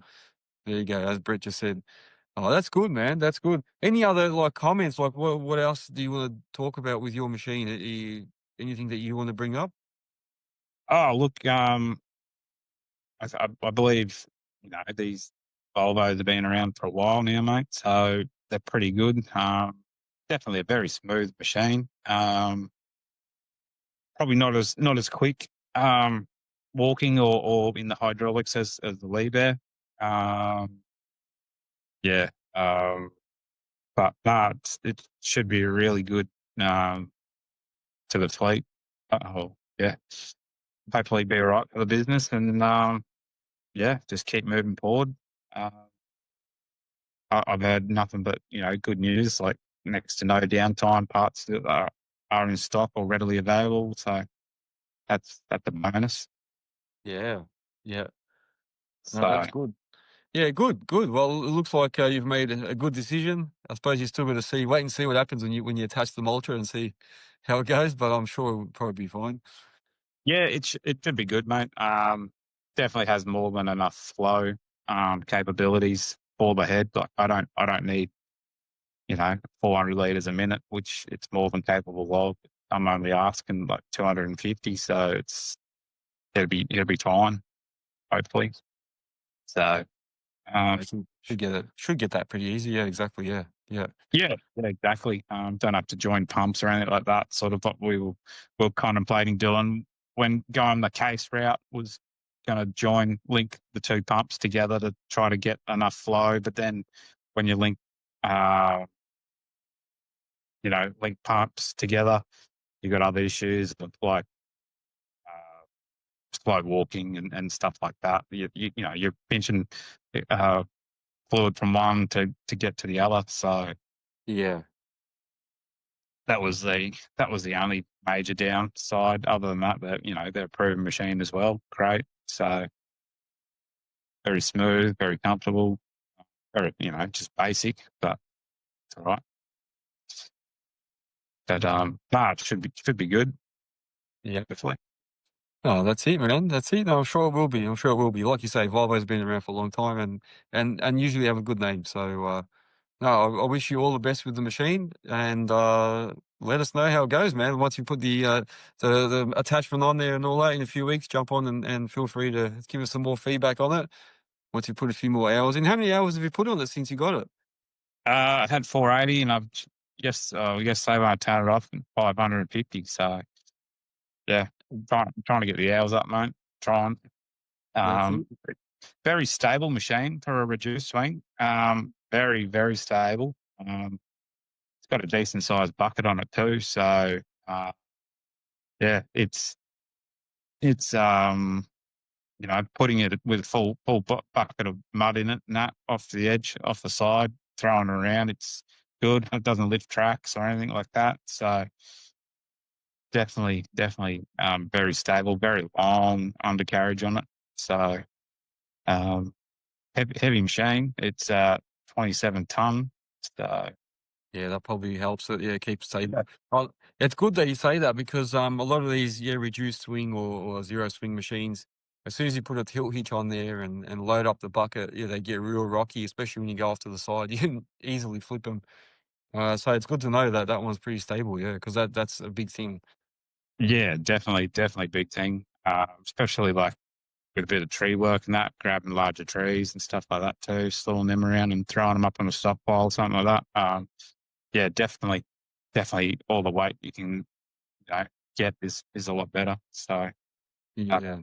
there you go. As Brett just said. Oh, that's good, man. That's good. Any other like comments? Like what else do you want to talk about with your machine? Anything that you want to bring up? Oh, look, I believe, these Volvos have been around for a while now, mate. So they're pretty good. Definitely a very smooth machine. Probably not as quick walking or in the hydraulics as the Liebherr. Yeah, but no, it should be really good to the fleet. Oh, yeah. Hopefully be all right for the business and just keep moving forward. I've heard nothing but good news, like next to no downtime, parts that are in stock or readily available. So that's a bonus. Yeah. Yeah. No, that's So good. Yeah, good. Well, it looks like you've made a good decision. I suppose you're still going to wait and see what happens when you attach the mulcher and see how it goes. But I'm sure it will probably be fine. yeah, it should be good, mate. Definitely has more than enough flow capabilities for the head. Like I don't need 400 liters a minute, which it's more than capable of. I'm only asking like 250, so it'll be fine, hopefully. So I should get that pretty easy. Yeah, exactly. Yeah, yeah, yeah, exactly. Don't have to join pumps or anything like that. Sort of what we were contemplating doing when going the case route was going to link the two pumps together to try to get enough flow. But then when you link pumps together, you got other issues like slow walking and stuff like that. You know, you're pinching fluid from one to get to the other. So Yeah. that was the only major downside. Other than that, you know, they're a proven machine as well. Great. So very smooth, very comfortable, very, you know, just basic, but it's all right. But no, it should be good. Yeah. Definitely. Oh, that's it, man. That's it. No, I'm sure it will be. I'm sure it will be. Like you say, Volvo's been around for a long time and usually have a good name. So, no, I wish you all the best with the machine and let us know how it goes, man. Once you put the attachment on there and all that in a few weeks, jump on and feel free to give us some more feedback on it. Once you put a few more hours in. How many hours have you put on it since you got it? I had 480 and I've yesterday when I turned it off, 550. So yeah, trying to get the hours up, mate. Trying. That's it. Very stable machine for a reduced swing. Very, very stable. It's got a decent sized bucket on it too. So, yeah, it's you know, putting it with full bucket of mud in it and that off the edge, off the side, throwing it around. It's good. It doesn't lift tracks or anything like that. So definitely, very stable, very long undercarriage on it. So, heavy machine. It's 27 ton. So Yeah, that probably helps it. Yeah, keep stable. Oh, it's good that you say that because a lot of these reduced swing or zero swing machines, as soon as you put a tilt hitch on there and load up the bucket, yeah, they get real rocky, especially when you go off to the side. You can easily flip them. So it's good to know that that one's pretty stable. Yeah, because that's a big thing. yeah, definitely big thing. Especially like with a bit of tree work and that, grabbing larger trees and stuff like that too, slowing them around and throwing them up on a stockpile or something like that. Yeah, definitely all the weight you can, you know, get is a lot better. So Yeah.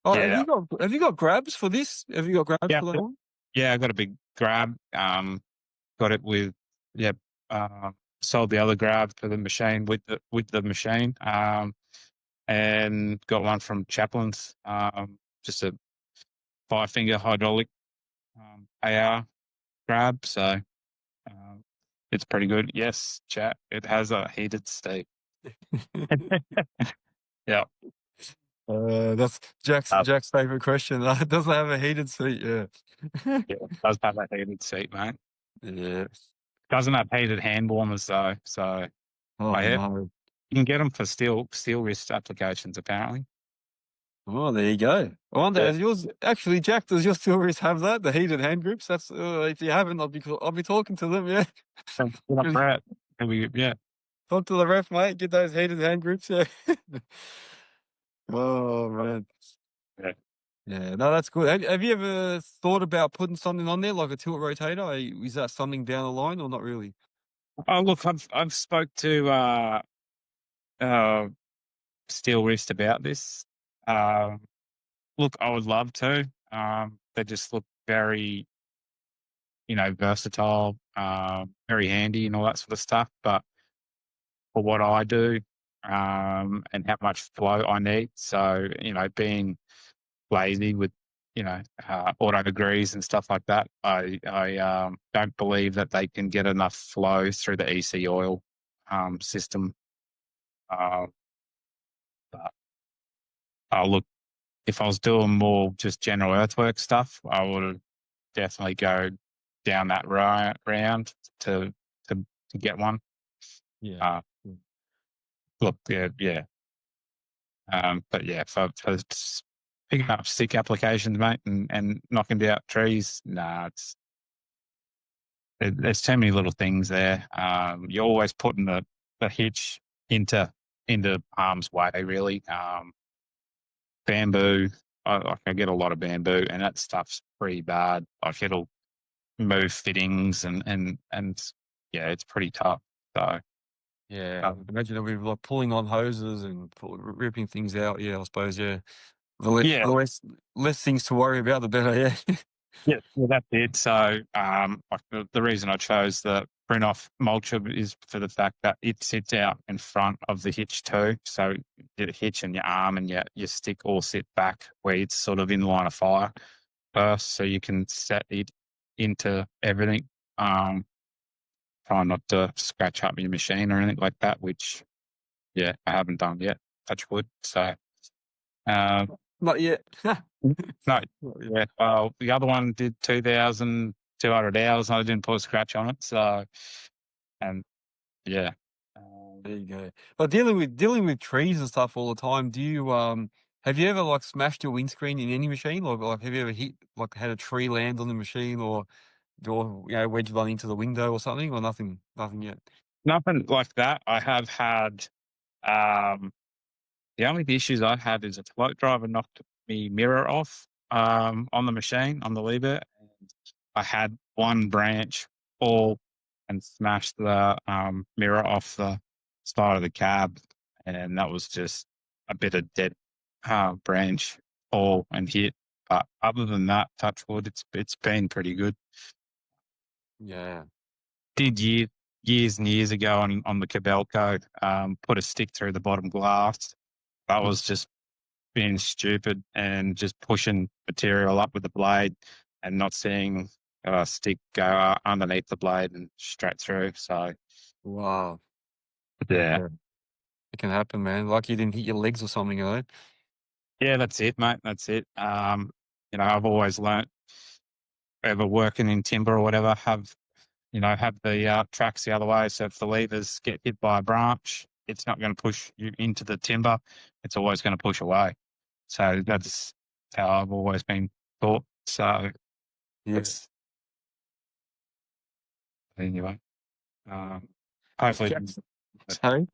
Oh, yeah, have you got grabs for this? Have you got grabs yeah, for that one? yeah. I got a big grab. Got it with yeah. Sold the other grab for the machine with the machine. And got one from Chaplin's. Just a 5-finger hydraulic AR grab. So it's pretty good. Yes, chat. It has a heated seat. Yeah. That's Jack's Uh, Jack's favorite question. It doesn't have a heated seat. Yeah. yeah, it does have a heated seat, mate. Yeah. Doesn't have heated hand warmers though. So Oh I have. no. You can get them for steel wrist applications apparently. Oh, there you go. I wonder, Yeah. does yours actually, Jack? Does your steel have that? The heated hand grips? That's if you haven't, I'll be talking to them. Yeah. Brett. Yeah. Talk to the ref, mate. Get those heated hand grips. Yeah. Oh man. Yeah. Yeah. No, that's good. Have you ever thought about putting something on there like a tilt rotator? Is that something down the line or not really? Oh look, I've spoke to Steel Wrist about this. Look, I would love to. They just look very, you know, versatile, very handy and all that sort of stuff. But for what I do, and how much flow I need, so you know, being lazy with, you know, auto degrees and stuff like that, I don't believe that they can get enough flow through the EC oil system. Uh, but look, if I was doing more just general earthwork stuff, I would definitely go down that round to get one. Yeah. Uh, look, yeah. But yeah, for picking up stick applications, mate, and knocking down trees, nah, there's too many little things there. You're always putting the hitch into harm's way, really. Bamboo, I get a lot of bamboo, and that stuff's pretty bad. Like it'll move fittings and yeah, it's pretty tough. So Yeah. Imagine if we were like pulling on hoses and ripping things out. Yeah, I suppose. Yeah. yeah, The less things to worry about, the better. Yeah. yeah, well, that's it. So like the reason I chose the print off mulcher is for the fact that it sits out in front of the hitch too. So your hitch and your arm and your stick all sit back where it's sort of in line of fire first, so you can set it into everything. Try not to scratch up your machine or anything like that, which, I haven't done yet. Touch wood. So, Not yet. no, yeah. Well, the other one did 2,200 hours. I didn't put a scratch on it. So, and yeah. There you go. But dealing with trees and stuff all the time, do you have you ever like smashed your windscreen in any machine? Like have you ever had a tree land on the machine or wedge run into the window or something, or nothing yet? Nothing like that. I have had, the only issues I had is a float driver knocked me mirror off on the machine, on the Liebherr. And I had one branch fall and smashed the mirror off the side of the cab. And that was just a bit of dead branch fall and hit. But other than that, touch wood, it's been pretty good. Yeah. Did years and years ago on the Cabelco, put a stick through the bottom glass. That was just being stupid and just pushing material up with the blade and not seeing a stick go underneath the blade and straight through. So, Wow. yeah. It can happen, man. Like you didn't hit your legs or something, Yeah, that's it, mate. That's it. I've always learnt, ever working in timber or whatever, have the tracks the other way. So if the levers get hit by a branch, it's not going to push you into the timber. It's always going to push away. So that's how I've always been taught. So yes. anyway, hopefully. Sorry.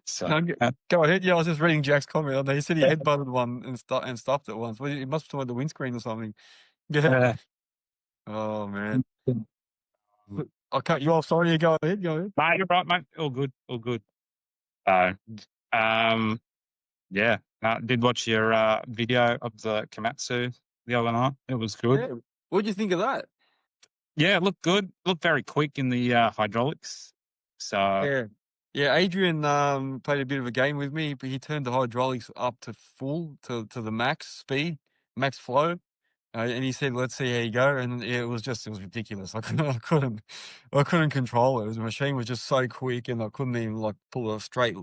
So, Go ahead. Yeah, I was just reading Jack's comment on there. He said he headbutted one and stopped it once. Well, it must have been the windscreen or something. Yeah. Oh man. I'll cut you off. Sorry, you go ahead. Go ahead. Mate, you're right, mate. All good. All good. Yeah. Did watch your video of the Komatsu the other night. It was good. Yeah. What did you think of that? Yeah, it looked good. Looked very quick in the hydraulics. So yeah. Adrian played a bit of a game with me, but he turned the hydraulics up to full to the max speed, max flow. And he said, "Let's see how you go." And it was ridiculous. I couldn't control it. The machine was just so quick, and I couldn't even like pull a straight,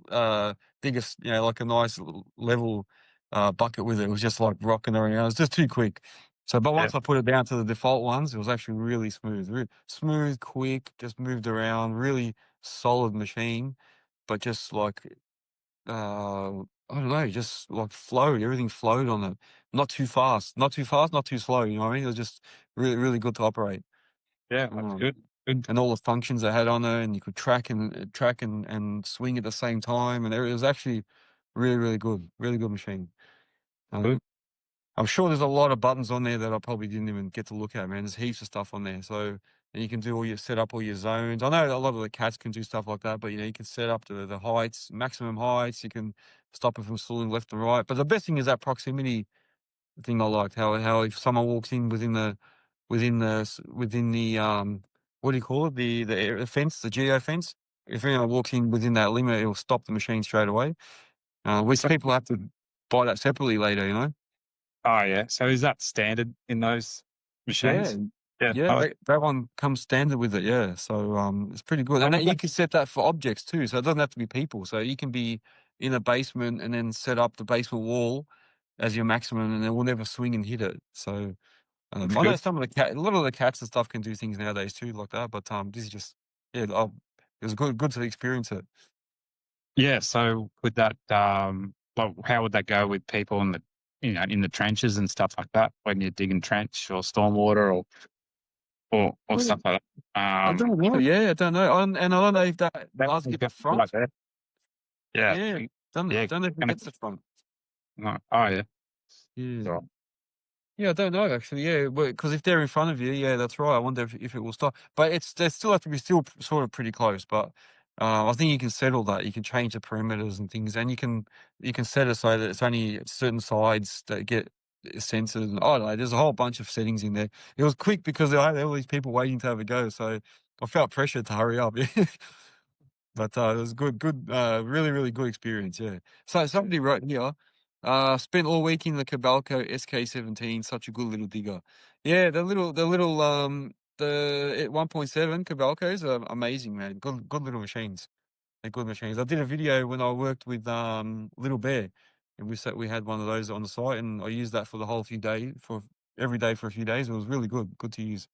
biggest, like a nice level bucket with it. It was just like rocking around. It was just too quick. So, but once I put it down to the default ones, it was actually really smooth, quick, just moved around, really solid machine, but just like I don't know, just like flowed. Everything flowed on it. Not too fast, not too slow. You know what I mean? It was just really, really good to operate. yeah, that's good. Good. And all the functions they had on it, and you could track and swing at the same time, and it was actually really, really good machine. Good. I'm sure there's a lot of buttons on there that I probably didn't even get to look at, man. There's heaps of stuff on there. So, and you can do set up all your zones. I know a lot of the cats can do stuff like that, but you can set up the heights, maximum heights. You can stop it from slewing left and right. But the best thing is that proximity thing I liked. How if someone walks in within the what do you call it? The fence, the geo fence. If anyone walks in within that limit, it'll stop the machine straight away. Which people have to buy that separately later, Oh yeah. So is that standard in those machines? Yeah, that one comes standard with it. Yeah, so it's pretty good, and you can set that for objects too. So it doesn't have to be people. So you can be in a basement and then set up the basement wall as your maximum, and it will never swing and hit it. So I know a lot of the cats and stuff can do things nowadays too, like that. But this is just it was good to experience it. Yeah. So with that, how would that go with people in the trenches and stuff like that when you're digging trench or stormwater or stuff like that? I don't know. Yeah, I don't know. And I don't know if that does get the front. Like that. Yeah. Don't know if it gets the front. No. Oh yeah. Yeah. Right. Yeah, I don't know actually. Yeah, because if they're in front of you, yeah, that's right. I wonder if it will stop. But they still have to be still sort of pretty close. But I think you can settle that. You can change the perimeters and things, and you can set it so that it's only certain sides that get sensors. And, I don't know. There's a whole bunch of settings in there. It was quick because there were all these people waiting to have a go, so I felt pressure to hurry up. But it was really, really good experience. Yeah. So somebody wrote here, spent all week in the Cabalco SK17, such a good little digger. Yeah, the 1.7 Cabalcos are amazing, man. Good little machines. They're good machines. I did a video when I worked with Little Bear, and we had one of those on the site, and I used that for the whole every day for a few days. It was really good to use.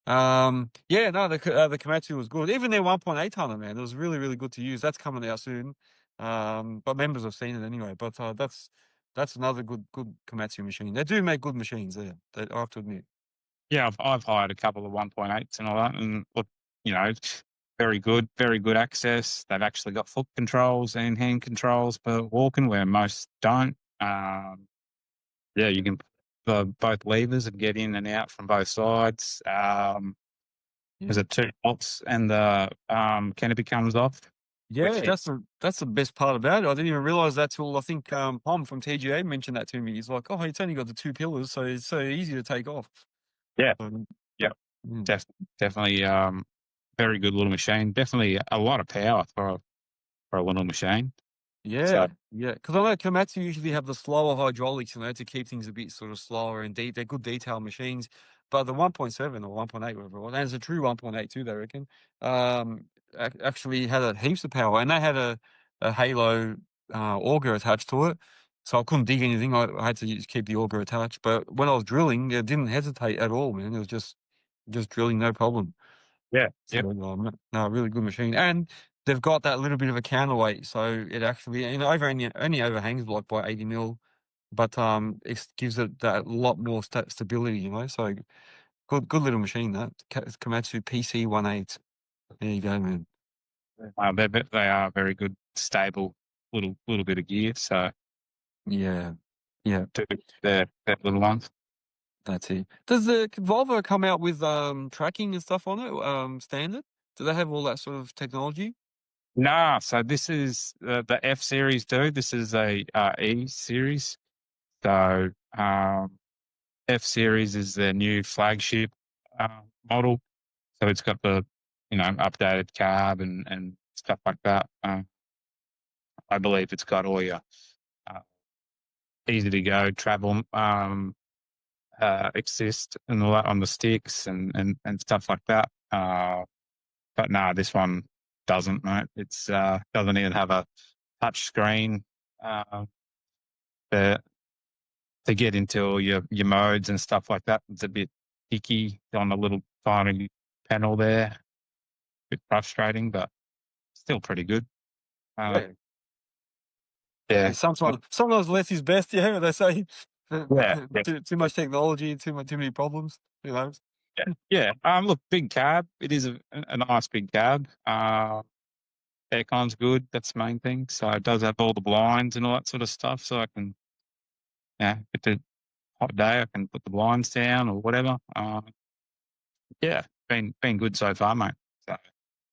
Yeah, no, the Komatsu was good. Even their 1.8 tonner, man, it was really, really good to use. That's coming out soon. But members have seen it anyway. But that's another good Komatsu machine. They do make good machines there. I have to admit. Yeah, I've hired a couple of 1.8s and all that, and look, very good access. They've actually got foot controls and hand controls for walking, where most don't. Yeah, you can both levers and get in and out from both sides. There's a 2 bolts and the canopy comes off. Yeah, that's the best part about it. I didn't even realize that till I think Pom from TGA mentioned that to me. He's like, "Oh, it's only got the 2 pillars, so it's so easy to take off." Yeah, Um, yeah, mm. definitely. Very good little machine. Definitely a lot of power for a little machine. Yeah, yeah. Because I know Komatsu usually have the slower hydraulics, to keep things a bit sort of slower and deep. They're good detail machines, but the 1.7 or 1.8, whatever it was, and it's a true 1.8 too, they reckon. Actually had a heaps of power, and they had a Halo auger attached to it, so I couldn't dig anything. I had to keep the auger attached. But when I was drilling, it didn't hesitate at all, man. It was just drilling, no problem. Yeah, So, no, really good machine, and they've got that little bit of a counterweight, so it actually, only overhangs like by 80 mil, but it gives it that lot more stability, So good little machine that Komatsu PC18. There you go, man. they are very good, stable little bit of gear. So Yeah, yeah, they're little ones. that's it. Does the Volvo come out with tracking and stuff on it? Standard? Do they have all that sort of technology? Nah, so this is the F series, dude. This is a E series. So F series is their new flagship model. So it's got the updated carb and stuff like that. I believe it's got all your uh, easy to go travel assist and all that on the sticks and stuff like that. But no, this one doesn't, mate. It's doesn't even have a touch screen to get into all your modes and stuff like that. It's a bit picky on the little tiny panel there. A bit frustrating, but still pretty good. Yeah. Yeah. Sometimes less is best. Yeah, they say. Yeah. Yeah. Too much technology, too many problems. Yeah. Look, big cab. It is a nice big cab. Aircon's good. That's the main thing. So it does have all the blinds and all that sort of stuff. So I can, if it's a hot day, I can put the blinds down or whatever. Yeah, been good so far, mate. So,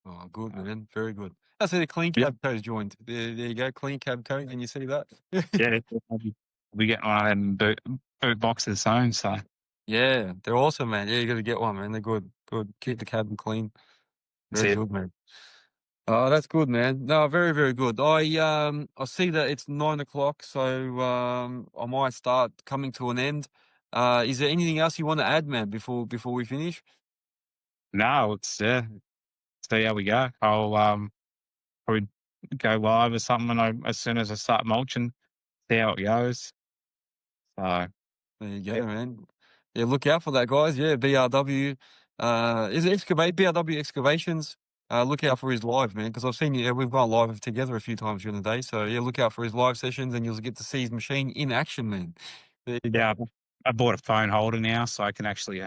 Oh, good, man. Very good. I see the clean yeah, cab code's joined. There you go. Clean cab code. Can you see that? yeah, we getting one of them boot boxes soon. So Yeah, they're awesome, man. Yeah, you got to get one, man. They're good. Good. Keep the cabin clean. that's Very it. good, man. Oh, that's good, man. No, very, very good. I see that it's 9 o'clock, so I might start coming to an end. Is there anything else you want to add, man, before we finish? No, it's see how we go. I'll probably go live or something as soon as I start mulching. See how it goes. So There you yeah, go, man. Yeah, look out for that, guys. Yeah, BRW. Is it BRW Excavations? Look out for his live, man, because I've seen you. Yeah, we've gone live together a few times during the day. So yeah, look out for his live sessions, and you'll get to see his machine in action, man. There you go. yeah. I bought a phone holder now, so I can actually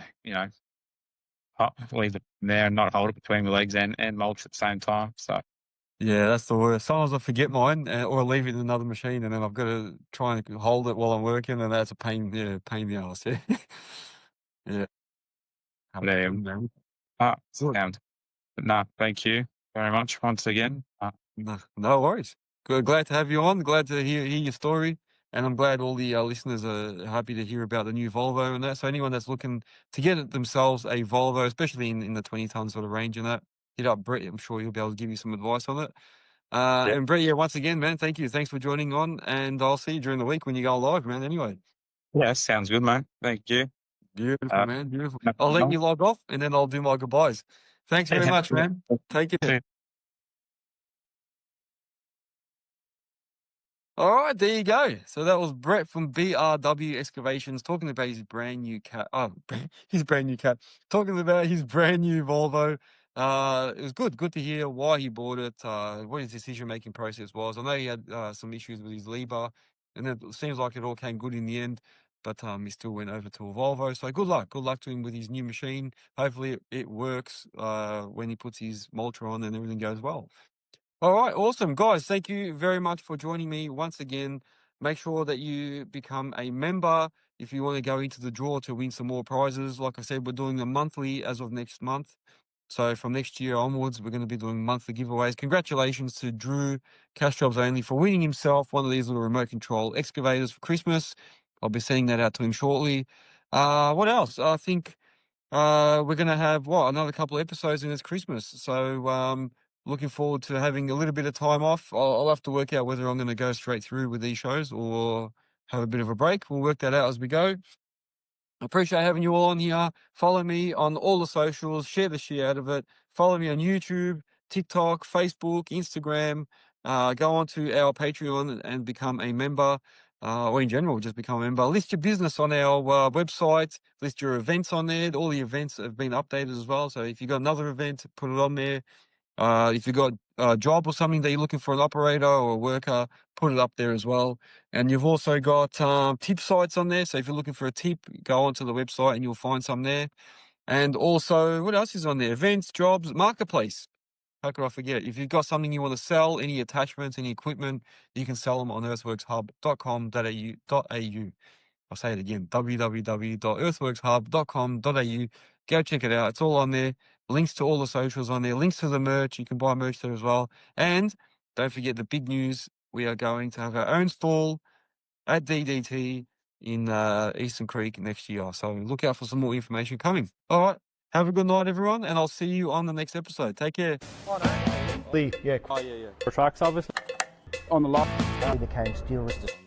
leave it there and not hold it between my legs and mulch at the same time. So Yeah, that's the worst. Sometimes I forget mine, or I leave it in another machine, and then I've got to try and hold it while I'm working, and that's a pain. Yeah, pain in the ass. Yeah, yeah. there. Man. Good. Sound. But no, thank you very much once again. No worries. Good. Glad to have you on. Glad to hear your story. And I'm glad all the listeners are happy to hear about the new Volvo and that. So anyone that's looking to get it themselves a Volvo, especially in the 20-ton sort of range and that, hit up Brett. I'm sure he'll be able to give you some advice on it. Yeah. And Brett, yeah, once again, man, thank you. Thanks for joining on. And I'll see you during the week when you go live, man, anyway. Yeah, sounds good, mate. Thank you. Beautiful, man. Beautiful. No I'll let problem. you log off and then I'll do my goodbyes. Thanks very much, man. Take care. See you. All right, there you go. So that was Brett from BRW Excavations talking about his brand new cat. Oh, his brand new cat. Talking about his brand new Volvo. It was good to hear why he bought it, what his decision-making process was. I know he had some issues with his Liebherr, and it seems like it all came good in the end, but he still went over to a Volvo. So good luck to him with his new machine. Hopefully it works when he puts his mulcher on and everything goes well. All right, awesome. Guys, thank you very much for joining me once again. Make sure that you become a member if you want to go into the draw to win some more prizes. Like I said, we're doing them monthly as of next month. So from next year onwards, we're going to be doing monthly giveaways. Congratulations to Drew, Cash Jobs Only, for winning himself one of these little remote control excavators for Christmas. I'll be sending that out to him shortly. What else? I think we're going to have, another couple of episodes in this Christmas. So looking forward to having a little bit of time off. I'll have to work out whether I'm going to go straight through with these shows or have a bit of a break. We'll work that out as we go. I appreciate having you all on here. Follow me on all the socials. Share the shit out of it. Follow me on YouTube, TikTok, Facebook, Instagram. Go on to our Patreon and become a member. Or in general, just become a member. List your business on our website. List your events on there. All the events have been updated as well. So if you've got another event, put it on there. If you've got a job or something that you're looking for an operator or a worker, put it up there as well. And you've also got tip sites on there. So if you're looking for a tip, go onto the website and you'll find some there. And also, what else is on there? Events, jobs, marketplace. How could I forget? If you've got something you want to sell, any attachments, any equipment, you can sell them on earthworkshub.com.au. I'll say it again, www.earthworkshub.com.au. Go check it out. It's all on there. Links to all the socials on there. Links to the merch. You can buy merch there as well. And don't forget the big news. We are going to have our own stall at DDT in Eastern Creek next year. So look out for some more information coming. All right. Have a good night, everyone. And I'll see you on the next episode. Take care. Lee, yeah. Oh, yeah. For tracks, obviously. On the lot. He became steel resistant.